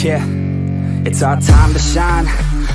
Yeah, it's our time to shine.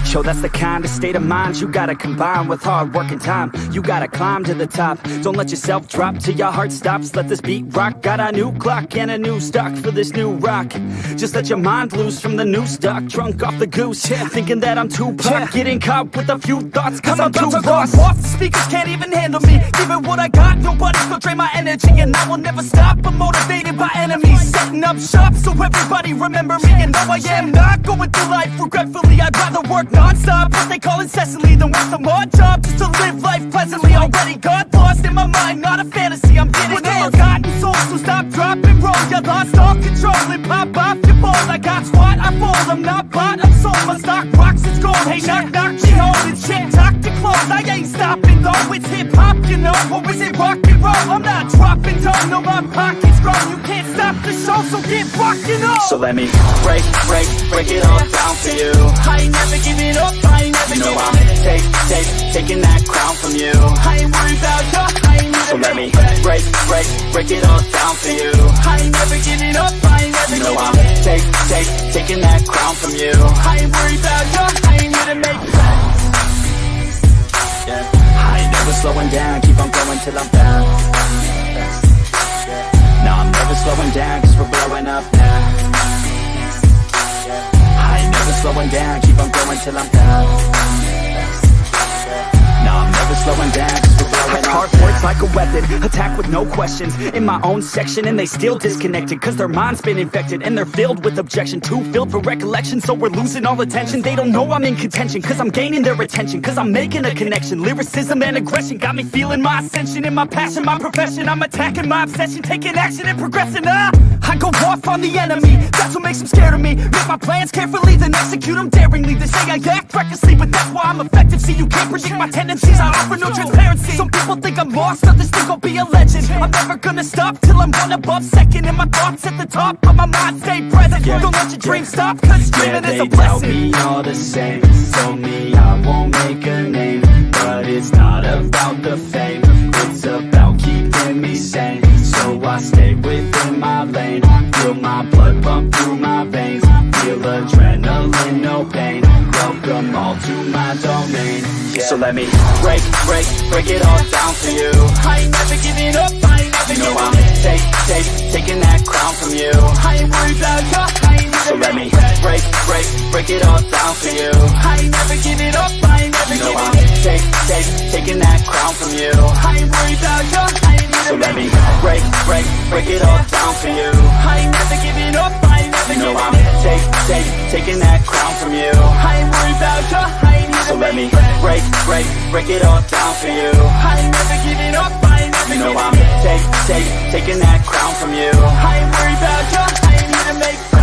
Show that's the kind of state of mind you gotta combine with hard work and time. You gotta climb to the top. Don't let yourself drop till your heart stops. Let this beat rock. Got a new clock and a new stock for this new rock. Just let your mind loose from the new stock. Drunk off the goose, thinking that I'm too pop. Getting caught with a few thoughts cause I'm too lost. Off the speakers can't even handle me. Giving what I got, nobody's gonna drain my energy. And I will never stop, I'm motivated by enemies. Setting up shop so everybody remember me. And though I am not going through life regretfully, I'd rather work non-stop, what they call incessantly, than work some odd job just to live life pleasantly. Already got lost in my mind, not a fantasy, I'm getting with a forgotten soul, so stop, drop, and roll. You lost all control and pop off your ball. I got squat, I fold, I'm not bought, I'm sold. My stock rocks, it's gold. Hey, knock, knock, she holding shit, talk to close. I ain't stopping though, it's hip-hop, you know. Or is it rock and roll? I'm not dropping, don't know my pocket's grown. You can't stop the show, so get rockin' on. So let me break it all down for you. I ain't never giving up, I ain't never giving up. Taking that crown from you. I ain't worried about you, I ain't never. So let me break it all down for you. I ain't never giving up, I ain't never giving up. Taking that crown from you. I ain't worried about you, I ain't here to make friends. Yeah. I ain't never slowing down, keep on going till I'm down. No, I'm never slowing down, cause we're blowing up now. I ain't never slowing down, keep on going till I'm down. No, I'm never slowing down, cause we're blowing up. Hard words like a weapon, attack with no questions. In my own section and they still disconnected, cause their mind's been infected and they're filled with objection. Too filled for recollection, so we're losing all attention. They don't know I'm in contention, cause I'm gaining their attention. Cause I'm making a connection, lyricism and aggression got me feeling my ascension. In my passion, my profession, I'm attacking my obsession. Taking action and progressing, I go off on the enemy, that's what makes them scared of me. Make my plans carefully, then execute them daringly. They say I act recklessly, but that's why I'm effective. See, you can't predict my tendencies, I offer no transparency. Some people think I'm lost, others think I'll be a legend. I'm never gonna stop till I'm one above second. And my thoughts at the top, but my mind stay present. Don't let your dreams stop, cause dreaming is a blessing. They tell me all the same, told me I won't make a name. But it's not about the fame, it's about keeping me sane. So I stay within my lane, feel my blood pump through my veins. Feel adrenaline, no pain, welcome all to my domain. So let me break it all down for you. I ain't never giving up, I ain't never giving up. I'm taking that crown from you. I ain't worried about you, I ain't never. So let me break it all down for you. I ain't never giving up, I ain't never giving up. I'm taking that crown from you. I ain't worried about you, I ain't never. So let me break it all down for you. I ain't never giving up, I ain't never giving up. I'm taking that crown from you. I ain't worried about you, I ain't never. So let me break it all down for you. I ain't never giving up, I ain't never giving up. I'm taking that crown from you. I ain't worried about you, I ain't here to make friends.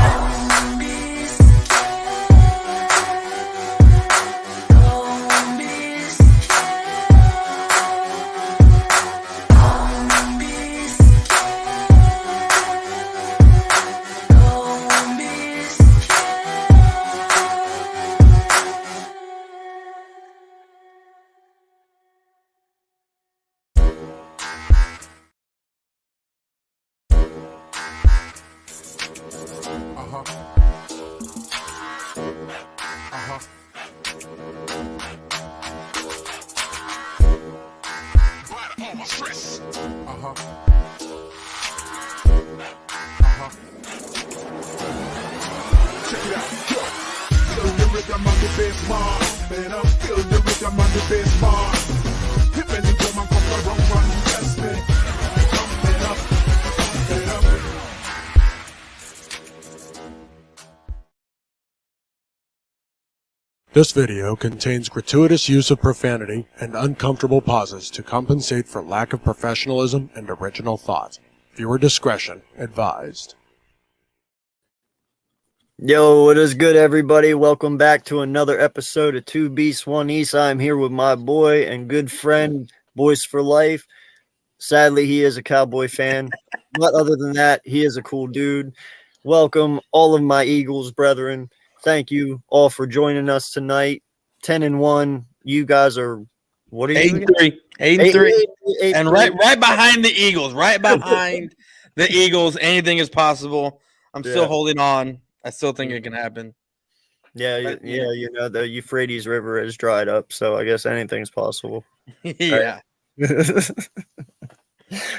This video contains gratuitous use of profanity and uncomfortable pauses to compensate for lack of professionalism and original thought. Viewer discretion advised. Yo, what is good, everybody? Welcome back to another episode of Two Beasts, One East. I'm here with my boy and good friend, Boys for Life. Sadly, he is a Cowboy fan. But other than that, he is a cool dude. Welcome, all of my Eagles brethren. Thank you all for joining us tonight. 10-1. You guys are, what are you? 8-3. 8-3. And right behind the Eagles. Right behind the Eagles. Anything is possible. I'm still holding on. I still think it can happen. Yeah, But, you know, the Euphrates River has dried up, so I guess anything's possible. yeah.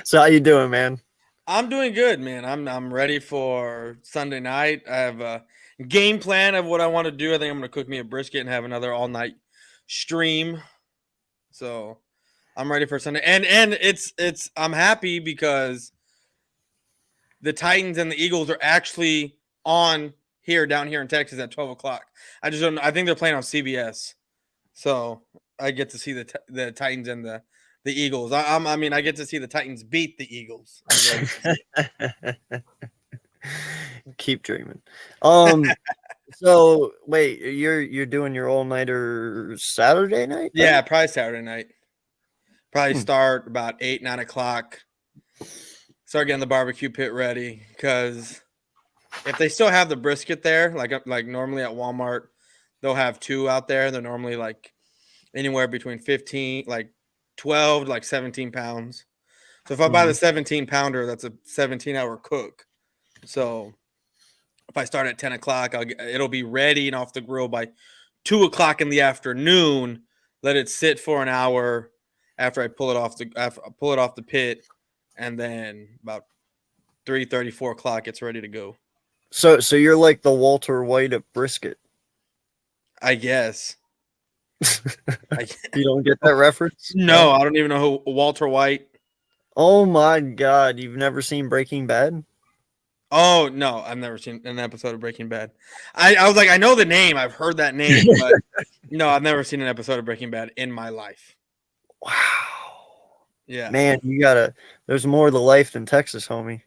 So how you doing, man? I'm doing good, man. I'm ready for Sunday night. I have a game plan of what I want to do. I think I'm gonna cook me a brisket and have another all night stream. So I'm ready for Sunday. And it's I'm happy because the Titans and the Eagles are actually on here down here in Texas at 12 o'clock. I just don't. I think they're playing on CBS, so I get to see the Titans and the Eagles. I mean, I get to see the Titans beat the Eagles. Keep dreaming. So wait, you're doing your all nighter Saturday night? Then? Yeah, probably Saturday night. Probably start about 8, 9 o'clock. Start getting the barbecue pit ready because if they still have the brisket there, like normally at Walmart, they'll have 2 out there. They're normally like anywhere between 12 to like 17 pounds. So if I buy the 17 pounder, that's a 17-hour cook. So if I start at 10 o'clock, it'll be ready and off the grill by 2 o'clock in the afternoon. Let it sit for an hour after I pull it off the pit, and then about 3:30, 4 o'clock, it's ready to go. So you're like the Walter White of brisket. I guess. You don't get that reference? No, I don't even know who Walter White. Oh my God, you've never seen Breaking Bad? Oh no, I've never seen an episode of Breaking Bad. I was like, I know the name, I've heard that name, but no, I've never seen an episode of Breaking Bad in my life. Wow. Yeah, man, there's more to life than Texas, homie.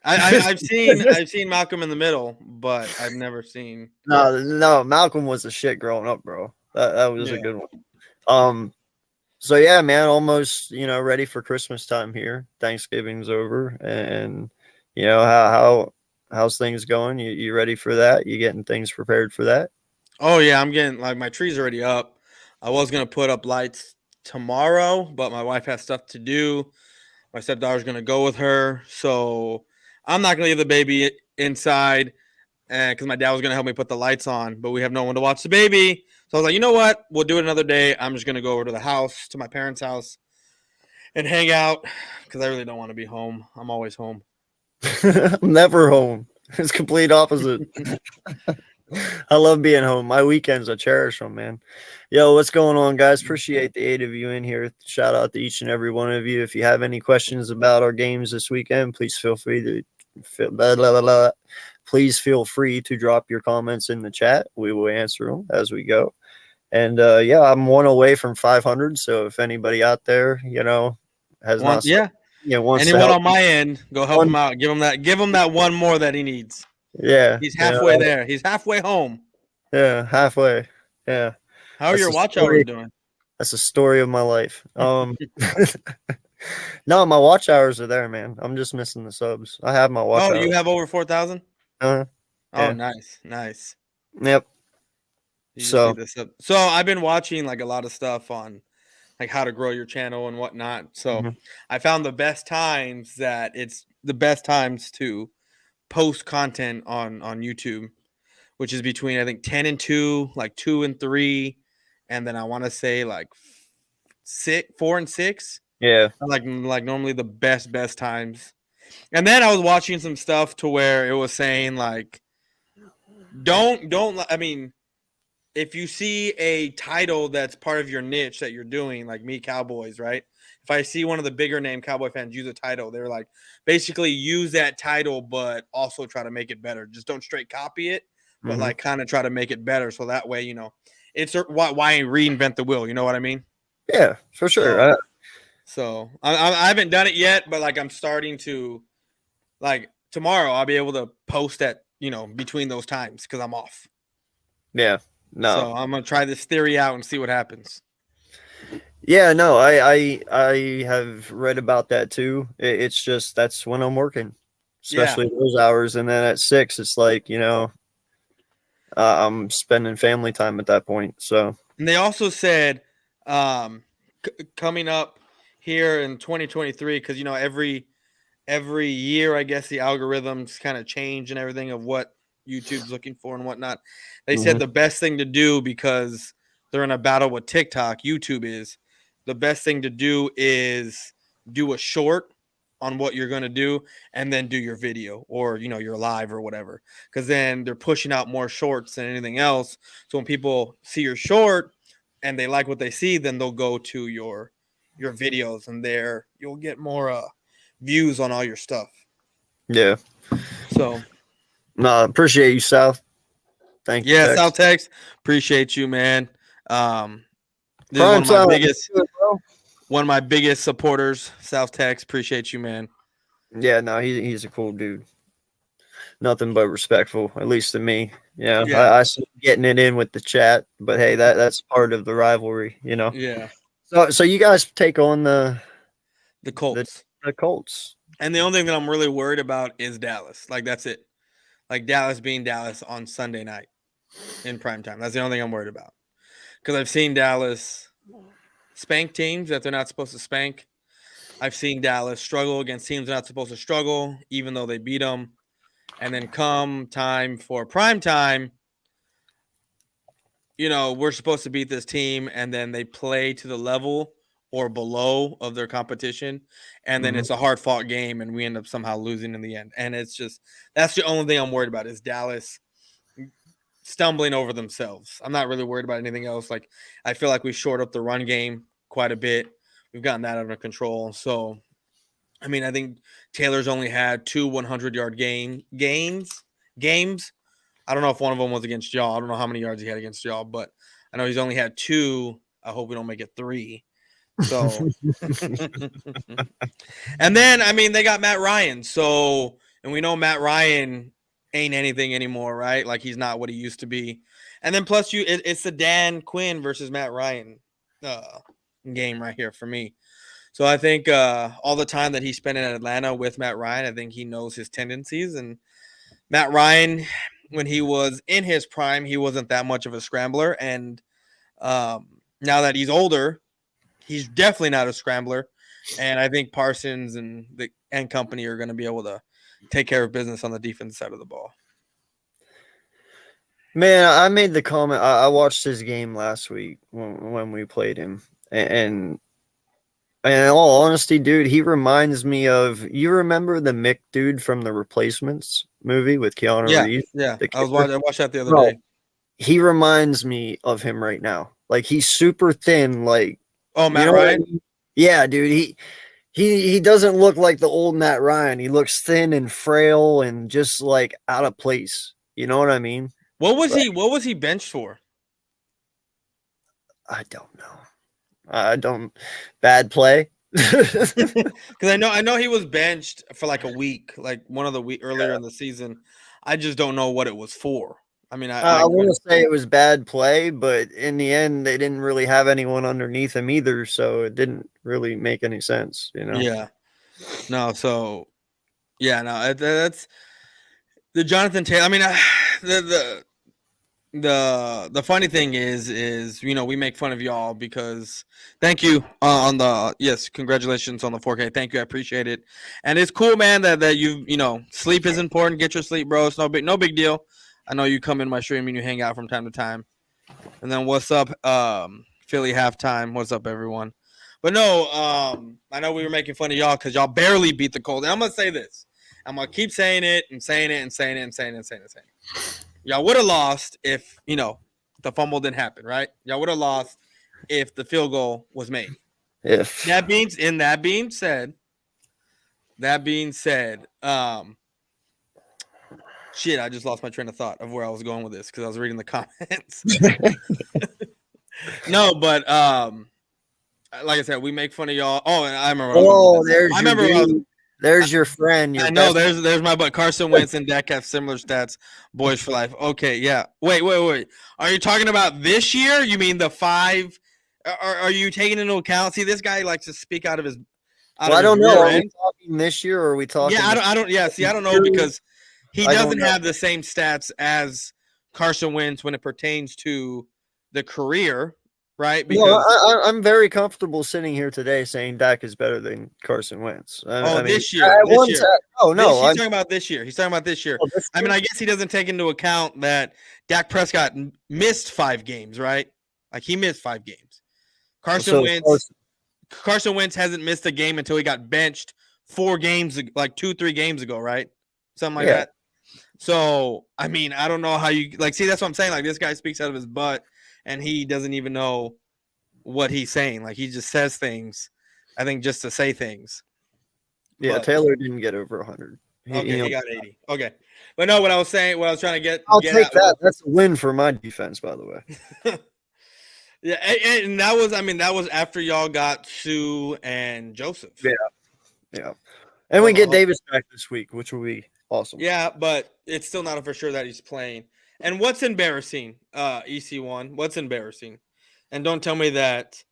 I've seen Malcolm in the Middle, but I've never seen. No, Malcolm was the shit growing up, bro. That was a good one. So yeah, man, almost ready for Christmas time here. Thanksgiving's over, and how's things going? You ready for that? You getting things prepared for that? Oh yeah, I'm getting my tree's already up. I was gonna put up lights tomorrow, but my wife has stuff to do. My stepdaughter's gonna go with her, so I'm not gonna leave the baby inside, and because my dad was gonna help me put the lights on, but we have no one to watch the baby. So I was like, you know what? We'll do it another day. I'm just gonna go over to the house, to my parents' house, and hang out because I really don't want to be home. I'm always home. I'm never home. It's complete opposite. I love being home. My weekends, I cherish them, man. Yo, what's going on, guys? Appreciate the 8 of you in here. Shout out to each and every one of you. If you have any questions about our games this weekend, please feel free to please feel free to drop your comments in the chat. We will answer them as we go. And yeah, I'm 1 away from 500. So if anybody out there, has not, wants anyone to help on my end, go help him out. Give him that one more that he needs. Yeah, he's halfway there. He's halfway home. Yeah, halfway. Yeah. How are your watch hours doing? That's the story of my life. No, my watch hours are there, man. I'm just missing the subs. I have my watch hours. You have over 4,000? Oh, nice. Yep. So I've been watching like a lot of stuff on like how to grow your channel and whatnot. So I found the best times to post content on YouTube, which is between I think 10 and 2, like 2 and 3, and then I want to say like 4 and 6. Yeah, like normally the best times. And then I was watching some stuff to where it was saying like, don't. I mean, if you see a title that's part of your niche that you're doing, like me, Cowboys, right? If I see one of the bigger name Cowboy fans use a title, they're like, basically use that title, but also try to make it better. Just don't straight copy it, but like kind of try to make it better. So that way, it's why reinvent the wheel. You know what I mean? Yeah, for sure. So I haven't done it yet, but like I'm starting to, like tomorrow I'll be able to post at, between those times because I'm off. Yeah. No. So I'm going to try this theory out and see what happens. Yeah, no, I have read about that too. It's just that's when I'm working, especially those hours, and then at 6, it's like I'm spending family time at that point. So, and they also said coming up here in 2023, because every year I guess the algorithms kind of change and everything of what YouTube's looking for and whatnot. They said the best thing to do, because they're in a battle with TikTok, YouTube is, the best thing to do is do a short on what you're going to do and then do your video or, your live or whatever. Because then they're pushing out more shorts than anything else. So when people see your short and they like what they see, then they'll go to your videos, and there you'll get more views on all your stuff. Yeah. So no, appreciate you, South. Thank you. Yeah, South Tex, appreciate you, man. This is one of my biggest supporters, South Tex. Appreciate you, man. Yeah, no, he's a cool dude. Nothing but respectful, at least to me. Yeah. I see getting it in with the chat, but hey, that's part of the rivalry, Yeah. So you guys take on the Colts. The Colts. And the only thing that I'm really worried about is Dallas. Like, that's it. Like, Dallas being Dallas on Sunday night in primetime. That's the only thing I'm worried about. Because I've seen Dallas spank teams that they're not supposed to spank. I've seen Dallas struggle against teams they're not supposed to struggle, even though they beat them. And then come time for primetime, we're supposed to beat this team, and then they play to the level or below of their competition, and then it's a hard-fought game, and we end up somehow losing in the end. And it's just, that's the only thing I'm worried about, is Dallas stumbling over themselves. I'm not really worried about anything else. Like, I feel like we shored up the run game quite a bit. We've gotten that under control. So, I mean, I think Taylor's only had 2 100-yard games. I don't know if one of them was against y'all. I don't know how many yards he had against y'all, but I know he's only had 2. I hope we don't make it 3. So, and then, I mean, they got Matt Ryan. So, and we know Matt Ryan ain't anything anymore, right? Like, he's not what he used to be. And then plus it's the Dan Quinn versus Matt Ryan game right here for me. So I think all the time that he spent in Atlanta with Matt Ryan, I think he knows his tendencies. And Matt Ryan, when he was in his prime, he wasn't that much of a scrambler. And now that he's older, he's definitely not a scrambler. And I think Parsons and company are going to be able to take care of business on the defense side of the ball. Man, I made the comment. I watched his game last week when we played him. And in all honesty, dude, he reminds me of, you remember the Mick dude from the Replacements movie with Keanu Reeves? Yeah, I watched that the other day. He reminds me of him right now. Like, he's super thin. Like, Matt Ryan? I mean? Yeah, dude. He doesn't look like the old Matt Ryan. He looks thin and frail and just like out of place. You know what I mean? What was he benched for? I don't know. Bad play. Because I know he was benched for like a week, like one of the week earlier in the season. I just don't know what it was for. I mean, I want to say it was bad play, but in the end, they didn't really have anyone underneath him either, so it didn't really make any sense, Yeah. No. So, yeah. No. That's the Jonathan Taylor. I mean, the funny thing is we make fun of y'all because thank you on the congratulations on the 4K. Thank you, I appreciate it, and it's cool, man, that you sleep is important. Get your sleep, bro. It's no big deal. I know you come in my stream and you hang out from time to time. And then what's up, Philly halftime? What's up, everyone? But no, I know we were making fun of y'all because y'all barely beat the Colts. And I'm gonna say this. I'm gonna keep saying it and saying it and saying it and saying it and saying it. Y'all would have lost if, the fumble didn't happen, right? Y'all would have lost if the field goal was made. If that being said, shit, I just lost my train of thought of where I was going with this because I was reading the comments. No, but like I said, we make fun of y'all. Oh, and I remember. There's your friend. I know. There's my butt. Carson Wentz and Dak have similar stats. Boys for life. Okay, yeah. Wait. Are you talking about this year? You mean the 5? Are you taking into account? See, this guy likes to speak out of his. I don't know. Are we talking this year or are we talking? Yeah, I don't. Yeah, see, I don't know because he doesn't have the same stats as Carson Wentz when it pertains to the career, right? No, Because I'm very comfortable sitting here today saying Dak is better than Carson Wentz. I mean, this year, at this one year. time, oh no, He's I'm talking about this year. He's talking about this year. oh, this I mean, year? I guess he doesn't take into account that Dak Prescott missed 5 games, right? Like he missed 5 games. So Carson Wentz hasn't missed a game until he got benched 4 games, like 2-3 games ago, right? Something like Yeah. that. So, I mean, I don't know how you like. See, that's what I'm saying. Like this guy speaks out of his butt, and he doesn't even know what he's saying. Like he just says things, I think, just to say things. Yeah, But- Taylor didn't get over 100. Okay, he got 80. Okay, but no, what I was saying, what I was trying to get. I'll get take at that. That's a win for my defense, by the way. Yeah, and that was, I mean, that was after y'all got Sue and Joseph. Yeah. And we get Davis back this week, which will be awesome. Yeah, but it's still not for sure that he's playing. And what's embarrassing, EC1? What's embarrassing? And don't tell me that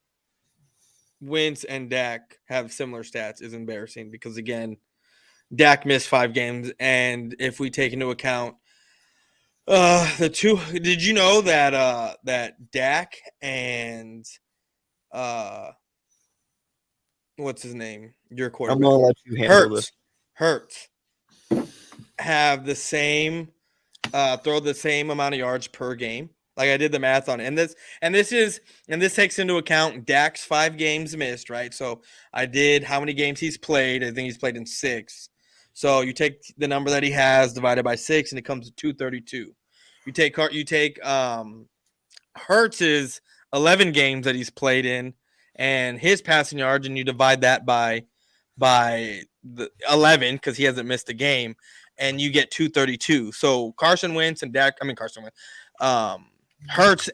Wentz and Dak have similar stats is embarrassing because, again, Dak missed 5 games. And if we take into account the two, did you know that that Dak and what's his name? Your quarterback. I'm gonna let you handle this. Hurts have the same throw the same amount of yards per game. Like I did the math on it. And this takes into account Dak's 5 games missed, right? So I did how many games he's played. I think he's played in 6. So you take the number that he has divided by 6 and it comes to 232. You take Hurts's 11 games that he's played in and his passing yards and you divide that by the 11 because he hasn't missed a game and you get 232. So Hurts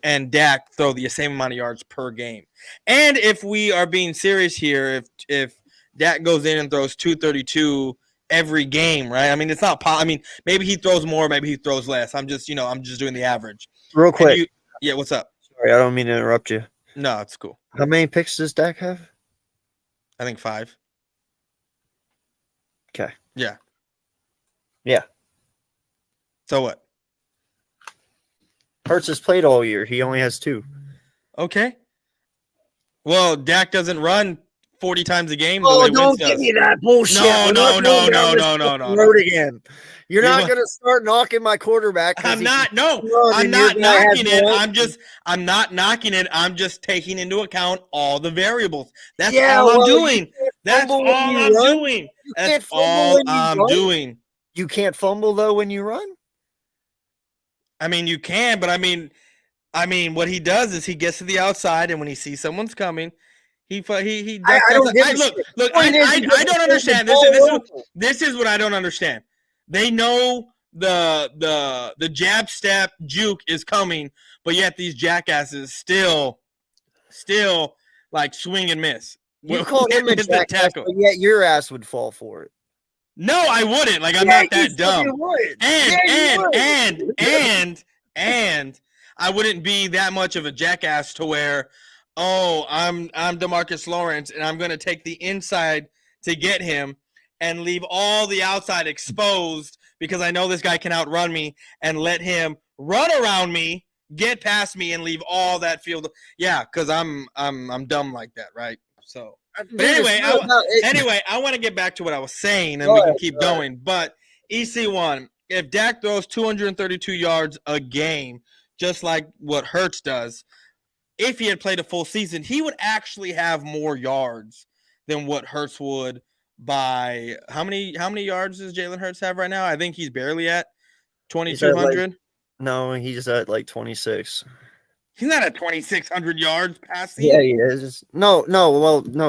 and Dak throw the same amount of yards per game. And if we are being serious here, if Dak goes in and throws 232 every game, right? I mean, it's not. I mean, maybe he throws more, maybe he throws less. I'm just doing the average. Real quick. Yeah, what's up? Sorry, I don't mean to interrupt you. No, it's cool. How many picks does Dak have? I think 5. Okay. Yeah. Yeah. So what? Hurts has played all year. He only has 2. Okay. Well, Dak doesn't run 40 times a game. Oh, the way don't Wentz give does. me that bullshit. No. Road again. You're You're not what? going to start knocking my quarterback. I'm not. No, run I'm and not your guy has knocking it. one. I'm not knocking it. I'm just taking into account all the variables. That's Yeah, all I'm well, you doing. can't That's fumble all when you I'm run. doing. can't That's fumble all when you I'm run. doing. You can't fumble, though, when you run? I mean, you can, but I mean, what he does is he gets to the outside, and when he sees someone's coming, he ducks I don't outside. give a shit. Look. Point is, I you don't just understand. throw the ball This is what I don't understand. They know the jab step juke is coming, but yet these jackasses still like swing and miss. You called him a With the jackass, tackle. but yet your ass would fall for it. No, I wouldn't. Like I'm Yeah, not that you dumb. fucking would. Yeah, you would. And I wouldn't be that much of a jackass to where, oh, I'm DeMarcus Lawrence and I'm gonna take the inside to get him and leave all the outside exposed because I know this guy can outrun me and let him run around me, get past me, and leave all that field. Yeah, because I'm dumb like that, right? So. But anyway, I want to get back to what I was saying, and we can keep going. But EC1, if Dak throws 232 yards a game, just like what Hurts does, if he had played a full season, he would actually have more yards than what Hurts would by how many yards does Jalen Hurts have right now? I think he's barely at 2,200. No, he's at like 26. He's not at 2,600 yards passing. Yeah, he is. No,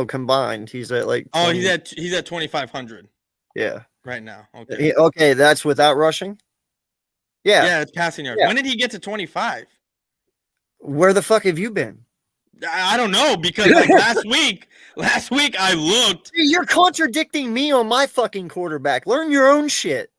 combined. He's at like 20. Oh, he's at 2,500. Yeah. Right now. Okay. Okay, that's without rushing? Yeah. Yeah, it's passing yards. Yeah. When did he get to 25? Where the fuck have you been? I don't know because like last week I looked. You're contradicting me on my fucking quarterback. Learn your own shit.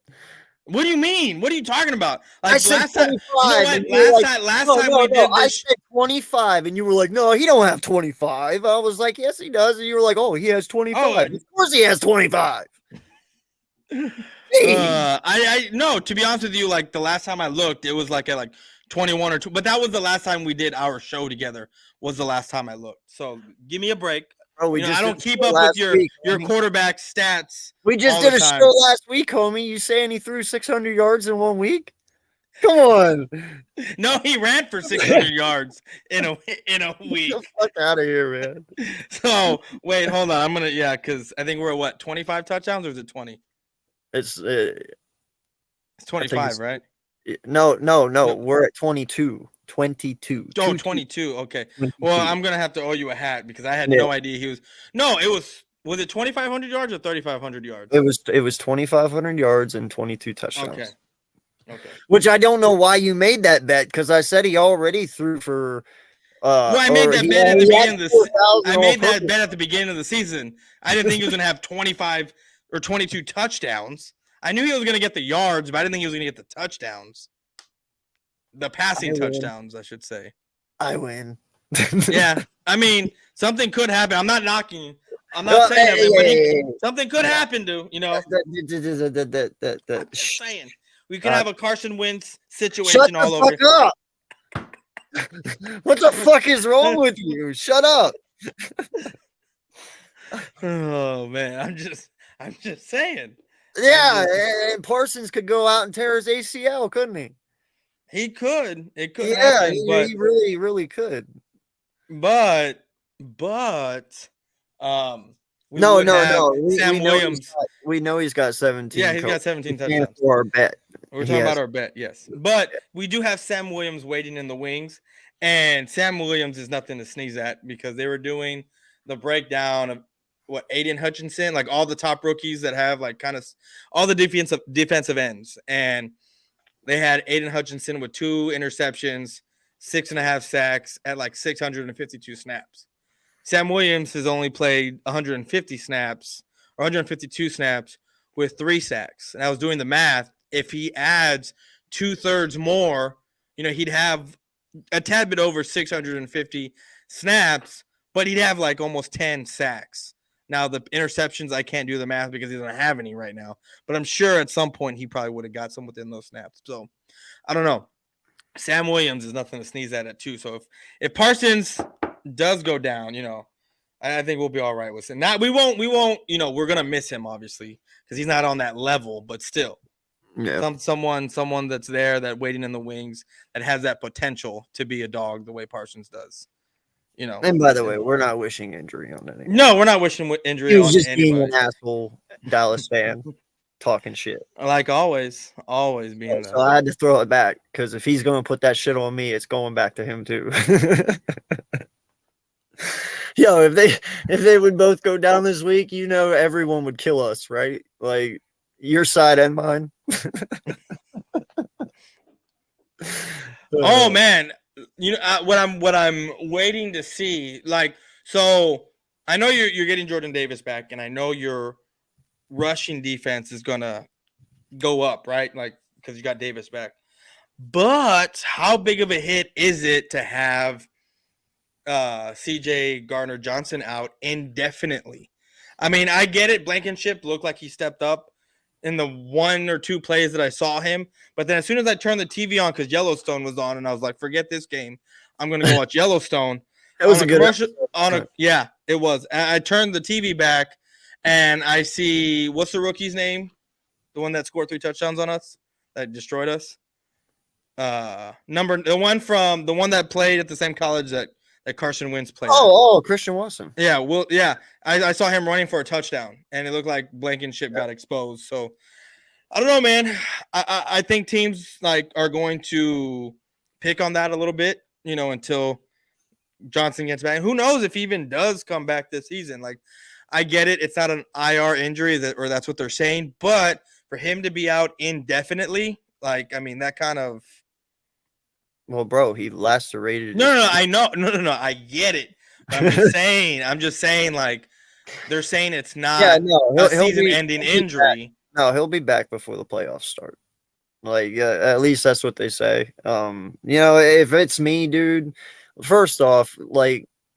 What do you mean? What are you talking about? Like I said 25. Last time we did I this. said 25, and you were like, "No, he don't have 25." I was like, "Yes, he does." And you were like, "Oh, he has 25." Of course, he has 25. I no. To be honest with you, like the last time I looked, it was like at like 21 or 2. But that was the last time we did our show together. Was the last time I looked. So give me a break. Bro, we I don't did keep a show up with last week, your homie. quarterback stats. We just all did the a time. show last week, homie. You saying he threw 600 yards in 1 week? Come on. No, he ran for 600 yards in a week. Get the fuck out of here, man. So wait, hold on. I'm gonna because I think we're at what 25 touchdowns or is it 20? It's It's 25, right? No. We're at 22. 22. Oh, 22. Okay. 22. Well, I'm gonna have to owe you a hat because I had no idea he was. No, it was it 2,500 yards or 3,500 yards? It was 2,500 yards and 22 touchdowns. Okay. Which I don't know why you made that bet because I said he already threw for. Well, I made that bet at the beginning of the. I made that bet at the beginning of the season. I didn't think he was gonna have 25 or 22 touchdowns. I knew he was gonna get the yards, but I didn't think he was gonna get the touchdowns. The passing touchdowns, I should say. I win. Yeah, I mean, something could happen. I'm not knocking. I'm not saying that, but something could happen to Just saying, we could have a Carson Wentz situation all over. Shut the fuck up! What the fuck is wrong with you? Shut up! Oh man, I'm just saying. Yeah, and Parsons could go out and tear his ACL, couldn't he? He could. It could. Yeah, happen, he really, really could. But No. Sam Williams. We know he's got 17. Yeah, he's got 17 touchdowns. For our bet. We're talking about our bet, yes. But we do have Sam Williams waiting in the wings, and Sam Williams is nothing to sneeze at because they were doing the breakdown of Aiden Hutchinson, like all the top rookies that have like kind of all the defensive ends, and they had Aiden Hutchinson with 2 interceptions, 6.5 sacks at like 652 snaps. Sam Williams has only played 150 snaps or 152 snaps with 3 sacks. And I was doing the math. If he adds 2/3 more, he'd have a tad bit over 650 snaps, but he'd have like almost 10 sacks. Now, the interceptions, I can't do the math because he doesn't have any right now. But I'm sure at some point he probably would have got some within those snaps. So, I don't know. Sam Williams is nothing to sneeze at too. So, if Parsons does go down, I think we'll be all right with it. Not we won't, we're going to miss him, obviously, because he's not on that level. But still, someone that's there, that waiting in the wings, that has that potential to be a dog the way Parsons does. And by the way, we're not wishing injury on anyone. No, we're not wishing injury on anybody. He was just being an asshole Dallas fan, talking shit. Like always being. So I had to throw it back because if he's going to put that shit on me, it's going back to him too. Yo, if they would both go down this week, everyone would kill us, right? Like your side and mine. Oh man. What I'm waiting to see, so I know you're getting Jordan Davis back, and I know your rushing defense is gonna go up, right? Like because you got Davis back. But how big of a hit is it to have CJ Gardner-Johnson out indefinitely? I mean, I get it. Blankenship looked like he stepped up in the 1 or 2 plays that I saw him. But then as soon as I turned the TV on because Yellowstone was on, and I was like, forget this game. I'm going to go watch Yellowstone. It was a good yeah, it was. I turned the TV back, and I see, what's the rookie's name? The one that scored 3 touchdowns on us, that destroyed us? The one that played at the same college that Carson Wentz played. Oh, Christian Watson. Yeah, well, yeah. I saw him running for a touchdown, and it looked like Blankenship got exposed. So I don't know, man. I think teams are going to pick on that a little bit, until Johnson gets back. Who knows if he even does come back this season? I get it. It's not an IR injury or that's what they're saying, but for him to be out indefinitely, that kind of. Well, bro, he lacerated. No, I know. No, I get it. I'm just saying, they're saying it's not a season-ending injury. No, he'll be back before the playoffs start. At least that's what they say. If it's me, dude, first off,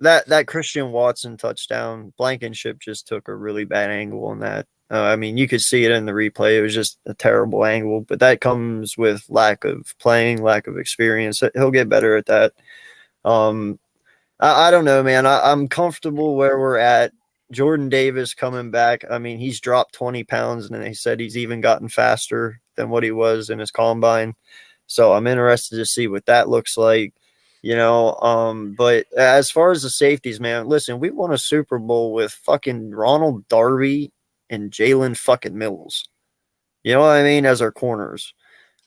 that Christian Watson touchdown, Blankenship just took a really bad angle on that. I mean, you could see it in the replay. It was just a terrible angle, but that comes with lack of playing, lack of experience. He'll get better at that. I don't know, man. I'm comfortable where we're at. Jordan Davis coming back. I mean, he's dropped 20 pounds, and they said he's even gotten faster than what he was in his combine. So I'm interested to see what that looks like, you know. But as far as the safeties, man, listen, we won a Super Bowl with fucking Ronald Darby and Jalen fucking Mills. You know what I mean? As our corners.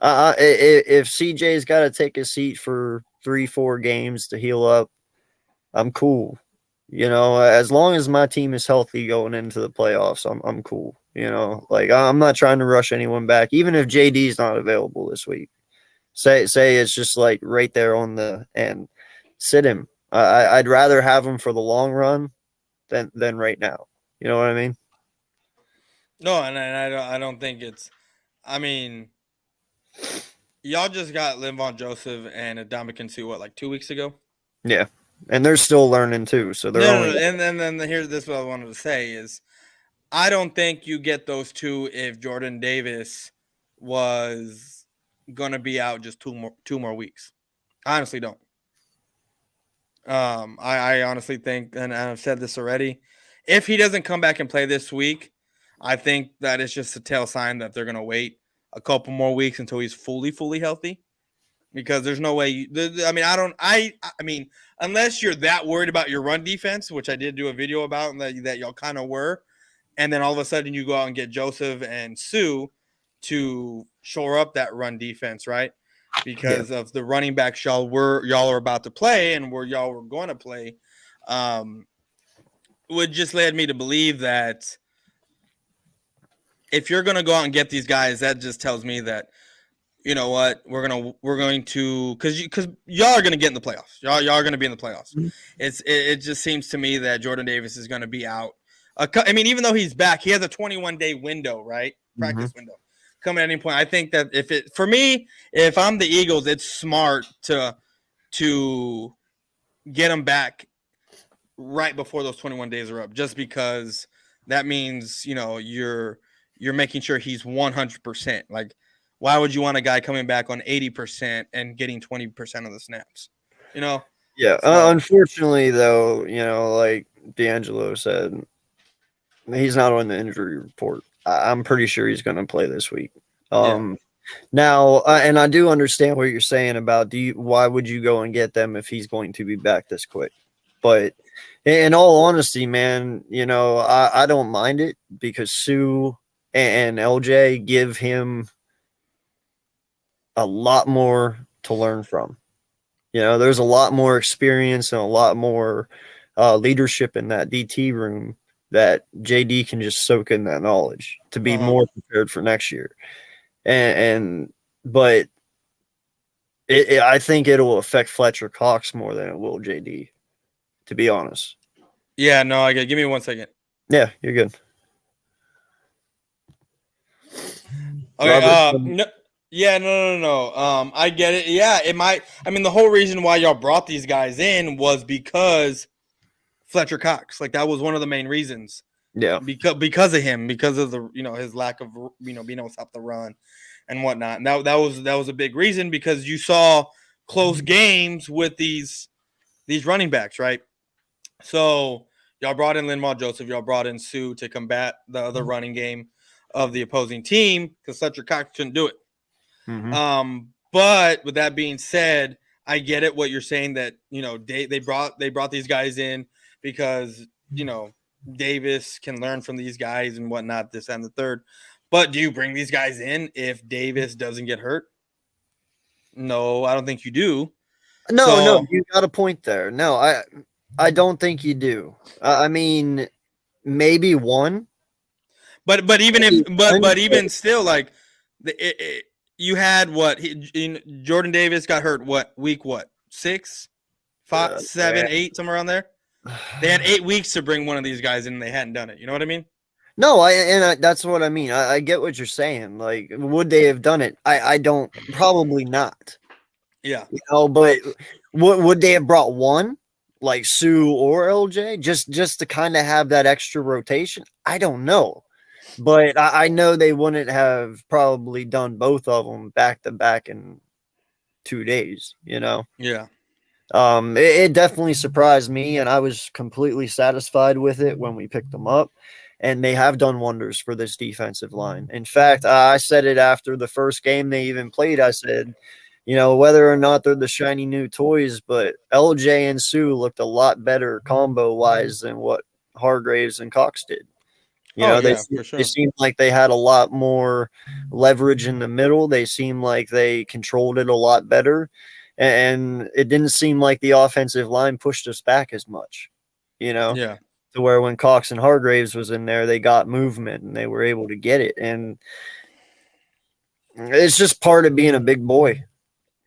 If CJ's got to take a seat for 3-4 games to heal up, I'm cool. You know, as long as my team is healthy going into the playoffs, I'm cool. You know, like I'm not trying to rush anyone back, even if JD's not available this week. Say it's just like right there on the end. Sit him. I'd rather have him for the long run than right now. You know what I mean? No, and I don't think it's. I mean, y'all just got Linvon Joseph and Ndamukong Suh, what, like 2 weeks ago? Yeah, and they're still learning too. So they're No, only. no, and then here's this what I wanted to say is, I don't think you get those two if Jordan Davis was gonna be out just two more weeks. I honestly don't. I honestly think, and I've said this already, if he doesn't come back and play this week, I think that is just a tail sign that they're gonna wait a couple more weeks until he's fully healthy. Because there's no way. I mean, unless you're that worried about your run defense, which I did do a video about, and that y'all kind of were, and then all of a sudden you go out and get Joseph and Sue to shore up that run defense, right? Because of the running backs y'all are about to play and where y'all were going to play, would just led me to believe that if you're going to go out and get these guys, that just tells me that, you know what, we're going to because y'all are going to get in the playoffs. Y'all are going to be in the playoffs. Mm-hmm. It just seems to me that Jordan Davis is going to be out. I mean, even though he's back, he has a 21-day window, right? Practice window coming at any point. I think that if I'm the Eagles, it's smart to get him back right before those 21 days are up, just because that means, you know, you're making sure he's 100%. Like, why would you want a guy coming back on 80% and getting 20% of the snaps? You know? Yeah. So, Unfortunately, though, you know, like D'Angelo said, he's not on the injury report. I'm pretty sure he's going to play this week. Now, and I do understand what you're saying about why would you go and get them if he's going to be back this quick? But in all honesty, man, you know, I don't mind it because Sue and LJ give him a lot more to learn from. You know, there's a lot more experience and a lot more leadership in that DT room that JD can just soak in that knowledge to be more prepared for next year. But I think it'll affect Fletcher Cox more than it will JD, to be honest. yeah, no, I get. Give me 1 second. Yeah, you're good. Okay. No. Yeah, no. I get it. Yeah, it might. I mean, the whole reason why y'all brought these guys in was because Fletcher Cox. Like, that was one of the main reasons. Yeah. Because of him, because of the, you know, his lack of, you know, being able to stop the run and whatnot. And that was a big reason, because you saw close games with these running backs, right? So y'all brought in Linval Joseph, y'all brought in Sue to combat the other running game of the opposing team, because Fletcher Cox couldn't do it. But with that being said, I get it what you're saying, that, you know, they brought these guys in because, you know, Davis can learn from these guys and whatnot, this and the third. But do you bring these guys in if Davis doesn't get hurt? No, I don't think you do. No, you got a point there. No, I don't think you do. I mean, maybe one. But even still, like, you had Jordan Davis got hurt week 6, 5, 7, 8, somewhere around there. They had 8 weeks to bring one of these guys in, and they hadn't done it. You know what I mean? No, that's what I mean. I get what you're saying. Like, would they have done it? I don't. Probably not. Yeah. You know, but would they have brought one, like Sue or LJ, just to kind of have that extra rotation? I don't know. But I know they wouldn't have probably done both of them back to back in 2 days, you know? Yeah. It definitely surprised me, and I was completely satisfied with it when we picked them up. And they have done wonders for this defensive line. In fact, I said it after the first game they even played. I said, you know, whether or not they're the shiny new toys, but LJ and Sue looked a lot better combo wise than what Hargraves and Cox did. You Oh know, yeah, for they sure. seemed like they had a lot more leverage in the middle. They seemed like they controlled it a lot better. And it didn't seem like the offensive line pushed us back as much, you know, Yeah. to where when Cox and Hargraves was in there, they got movement and they were able to get it. And it's just part of being a big boy.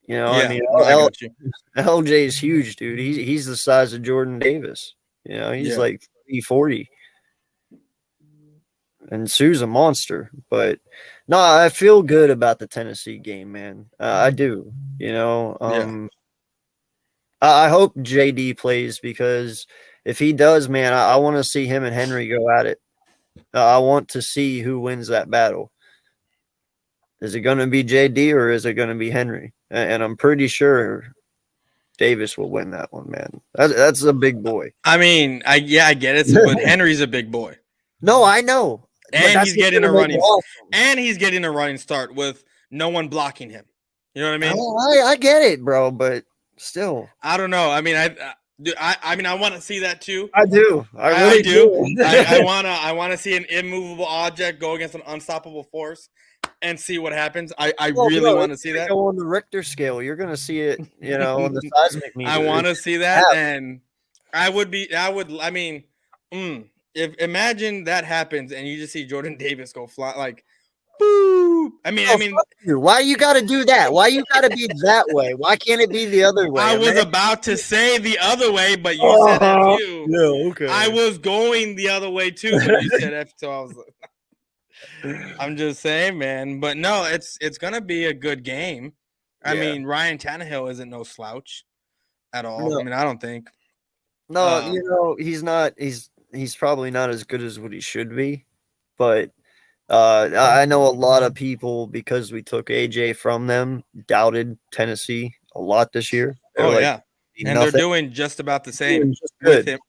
You know, I Yeah. mean, No, I got you. LJ is huge, dude. He's the size of Jordan Davis. You know, he's Yeah. like 340. And Sue's a monster. But no, I feel good about the Tennessee game, man. I do. You know, Yeah. I hope JD plays because if he does, man, I want to see him and Henry go at it. I want to see who wins that battle. Is it going to be JD or is it going to be Henry? And I'm pretty sure Davis will win that one, man. That's a big boy. I mean, I get it, but Henry's a big boy. No, I know. But And that's he's what's getting gonna a make running it awesome. and he's getting a running start with no one blocking him. You know what I mean? Oh, I get it, bro, but still. I don't know. I mean, I mean, I want to see that too. I do. I I really do. do. I wanna see an immovable object go against an unstoppable force and see what happens. I Well, really bro, want to it's see gonna that. go on the Richter scale. You're gonna see it, you know, on the seismic meter. I want to It's see gonna that, happen. and I mean, if imagine that happens and you just see Jordan Davis go fly like, boop. I Oh, mean, fuck you. Why you gotta do that? Why you gotta be that way? Why can't it be the other way? I was Man? about to say the other way, but you said F you. Yeah, okay. I was going the other way too, but you said F, so I was like, I'm just saying, man. But no, it's gonna be a good game. I Yeah. mean, Ryan Tannehill isn't no slouch at all. No. I mean, I don't think. No, you know, he's not he's probably not as good as what he should be, but I know a lot of people because we took AJ from them doubted Tennessee a lot this year. They're Oh like yeah, and they're nothing. doing just about the They're doing same just with good. him.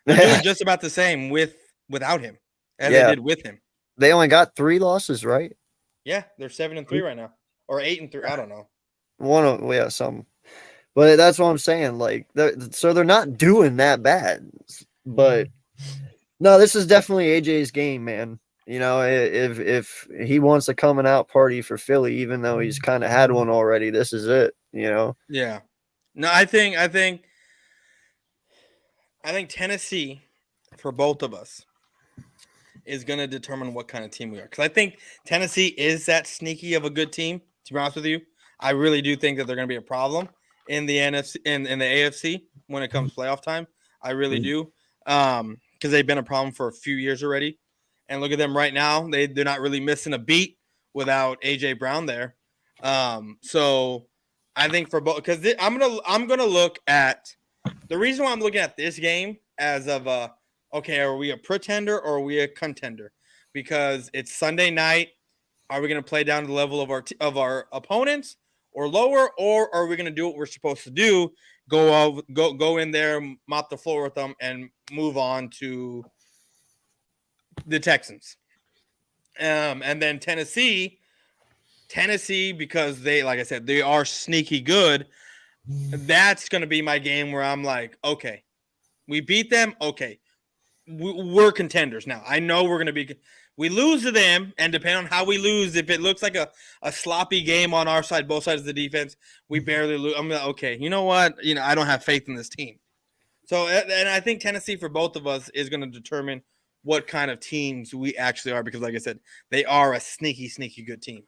They're doing just about the same without him as they Yeah, did with him. they only got 3 losses, right? Yeah, they're 7-3 right now, or 8-3. I don't know. One of yeah, some. But that's what I'm saying. Like, so they're not doing that bad. But no, this is definitely AJ's game, man. You know, if he wants a coming out party for Philly, even though he's kind of had one already, this is it. You know, Yeah, no, I think Tennessee for both of us is going to determine what kind of team we are. Because I think Tennessee is that sneaky of a good team. To be honest with you, I really do think that they're going to be a problem in the NFC in the AFC when it comes playoff time. I really do, because they've been a problem for a few years already. And look at them right now; they're not really missing a beat without AJ Brown there. So I think for both, because I'm gonna look at the reason why I'm looking at this game as of a okay, are we a pretender or are we a contender? Because it's Sunday night. Are we going to play down to the level of our opponents or lower, or are we going to do what we're supposed to do? Go in there, mop the floor with them, and move on to the Texans. And then Tennessee, because they, like I said, they are sneaky good. That's going to be my game where I'm like, okay, we beat them. Okay, we're contenders now. I know we're going to be. We lose to them, and depending on how we lose, if it looks like a sloppy game on our side, both sides of the defense, we barely lose. I'm like, okay, you know what? I don't have faith in this team. So, and I think Tennessee for both of us is going to determine what kind of teams we actually are, because, like I said, they are a sneaky, sneaky good team.